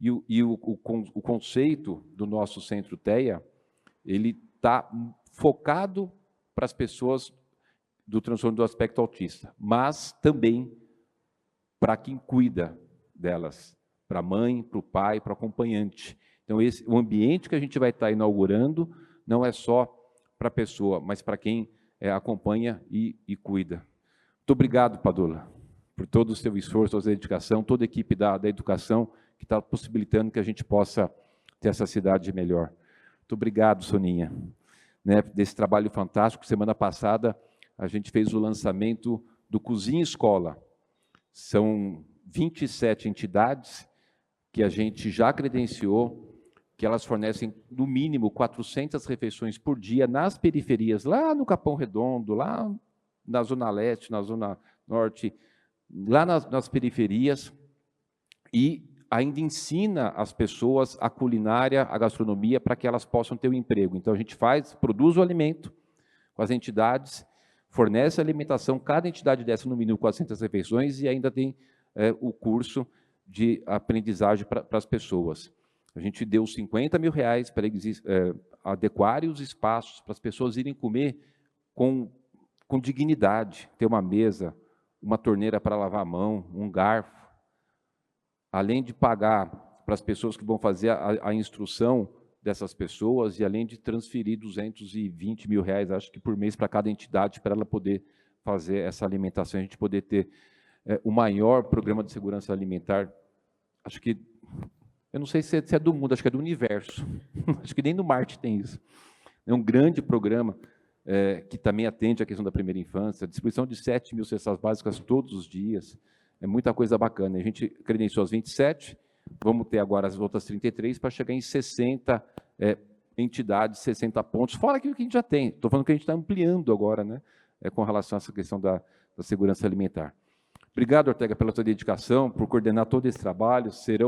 e o conceito do nosso Centro TEA, ele está focado para as pessoas do transtorno do aspecto autista, mas também para quem cuida delas, para a mãe, para o pai, para o acompanhante. Então, o ambiente que a gente vai estar inaugurando não é só para a pessoa, mas para quem acompanha e cuida. Muito obrigado, Padula, por todo o seu esforço, a sua dedicação, toda a equipe da educação que está possibilitando que a gente possa ter essa cidade melhor. Muito obrigado, Soninha, né, desse trabalho fantástico. Semana passada, a gente fez o lançamento do Cozinha Escola. São 27 entidades que a gente já credenciou, que elas fornecem, no mínimo, 400 refeições por dia nas periferias, lá no Capão Redondo, lá na Zona Leste, na Zona Norte, lá nas periferias, e ainda ensina as pessoas a culinária, a gastronomia, para que elas possam ter um emprego. Então, a gente produz o alimento com as entidades, fornece a alimentação, cada entidade dessa, no mínimo, 400 refeições, e ainda tem o curso de aprendizagem para as pessoas. A gente deu 50 mil reais para eles adequarem os espaços para as pessoas irem comer com dignidade, ter uma mesa, uma torneira para lavar a mão, um garfo, além de pagar para as pessoas que vão fazer a instrução dessas pessoas, e além de transferir 220 mil reais, acho que por mês, para cada entidade, para ela poder fazer essa alimentação, a gente poder ter o maior programa de segurança alimentar, acho que, eu não sei se é do mundo, acho que é do universo, acho que nem no Marte tem isso. É um grande programa que também atende a questão da primeira infância, a distribuição de 7 mil cestas básicas todos os dias, é muita coisa bacana. A gente credenciou as 27, vamos ter agora as outras 33 para chegar em 60 entidades, 60 pontos, fora aquilo que a gente já tem. Estou falando que a gente está ampliando agora, né, com relação a essa questão da segurança alimentar. Obrigado, Ortega, pela sua dedicação, por coordenar todo esse trabalho. Será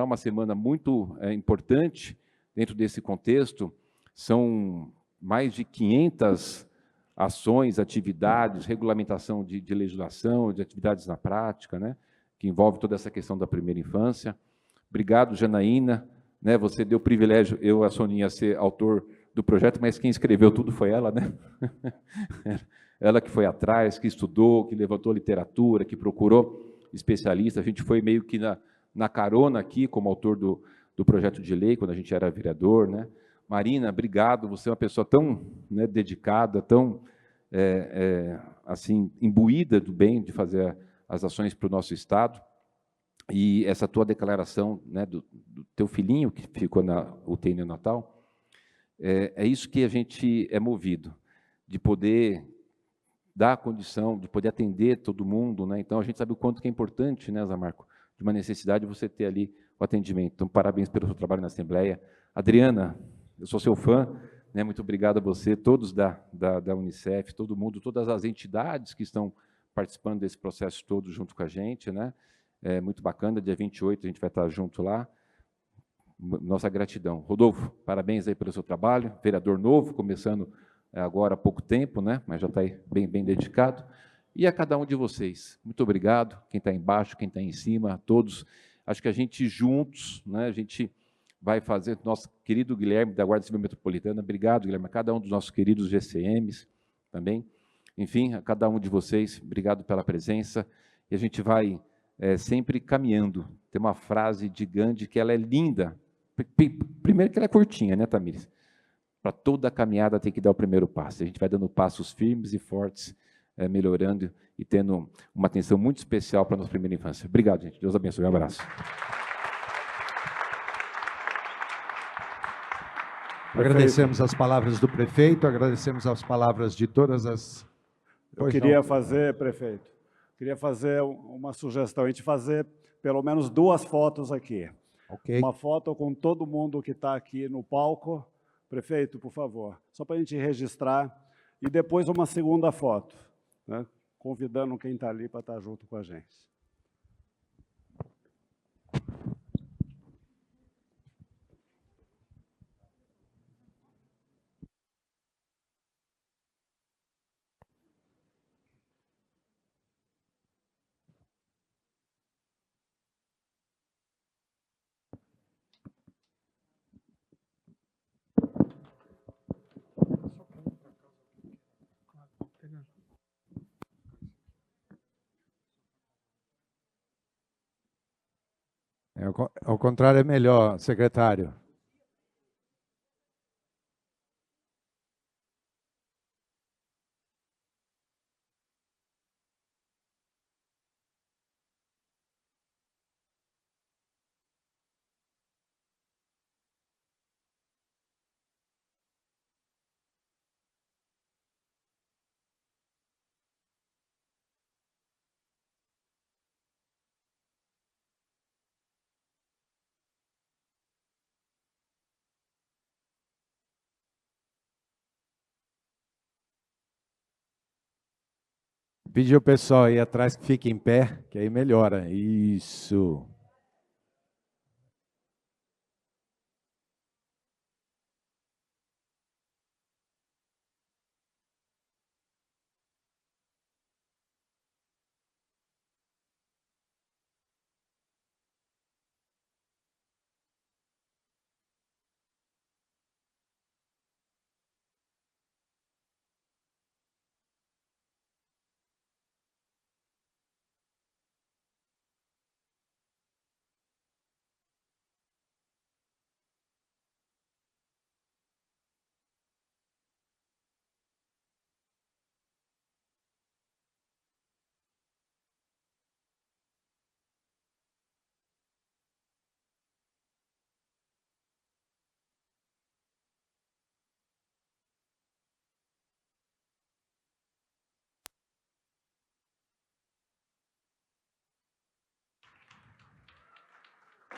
uma semana muito importante dentro desse contexto. São mais de 500 ações, atividades, regulamentação de legislação, de atividades na prática, né, que envolve toda essa questão da primeira infância. Obrigado, Janaína, né, você deu o privilégio, eu, a Soninha, ser autor do projeto, mas quem escreveu tudo foi ela, né? Ela que foi atrás, que estudou, que levantou literatura, que procurou especialistas. A gente foi meio que na carona aqui, como autor do projeto de lei, quando a gente era vereador, né? Marina, obrigado, você é uma pessoa tão, né, dedicada, tão assim, imbuída do bem de fazer as ações para o nosso Estado, e essa tua declaração, né, do teu filhinho que ficou na UTI neonatal, é isso que a gente é movido, de poder dar a condição, de poder atender todo mundo, né? Então, a gente sabe o quanto que é importante, né, Zé Marco, de uma necessidade você ter ali o atendimento. Então, parabéns pelo seu trabalho na Assembleia. Adriana, eu sou seu fã, né? Muito obrigado a você, todos da Unicef, todo mundo, todas as entidades que estão participando desse processo todo junto com a gente, né? É muito bacana, dia 28 a gente vai estar junto lá. Nossa gratidão. Rodolfo, parabéns aí pelo seu trabalho, vereador novo, começando agora há pouco tempo, né? Mas já está aí bem dedicado. E a cada um de vocês, muito obrigado, quem está embaixo, quem está em cima, a todos. Acho que a gente juntos, né, a gente vai fazer, nosso querido Guilherme, da Guarda Civil Metropolitana, obrigado, Guilherme, a cada um dos nossos queridos GCMs também. Enfim, a cada um de vocês, obrigado pela presença. E a gente vai sempre caminhando. Tem uma frase de Gandhi que ela é linda. Primeiro que ela é curtinha, né, Tamires? Para toda a caminhada tem que dar o primeiro passo. A gente vai dando passos firmes e fortes, melhorando e tendo uma atenção muito especial para a nossa primeira infância. Obrigado, gente. Deus abençoe. Um abraço. Agradecemos as palavras do prefeito, agradecemos as palavras de todas as... Eu queria fazer, prefeito, queria fazer uma sugestão, a gente fazer pelo menos 2 fotos aqui. Ok. Uma foto com todo mundo que está aqui no palco. Prefeito, por favor, só para a gente registrar. E depois uma segunda foto, né, convidando quem está ali para estar junto com a gente. Ao contrário é melhor, secretário. Pedir ao pessoal aí atrás que fique em pé, que aí melhora. Isso.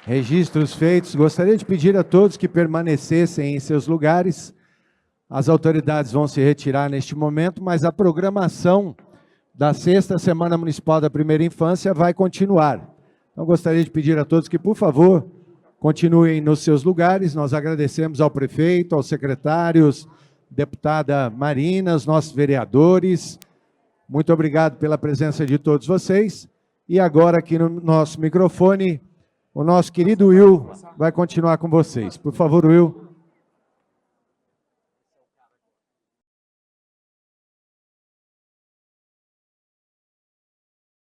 Registros feitos. Gostaria de pedir a todos que permanecessem em seus lugares. As autoridades vão se retirar neste momento, mas a programação da 6ª Semana Municipal da Primeira Infância vai continuar. Então, gostaria de pedir a todos que, por favor, continuem nos seus lugares. Nós agradecemos ao prefeito, aos secretários, deputada Marina, os nossos vereadores. Muito obrigado pela presença de todos vocês. E agora, aqui no nosso microfone, o nosso querido Will vai continuar com vocês. Por favor, Will.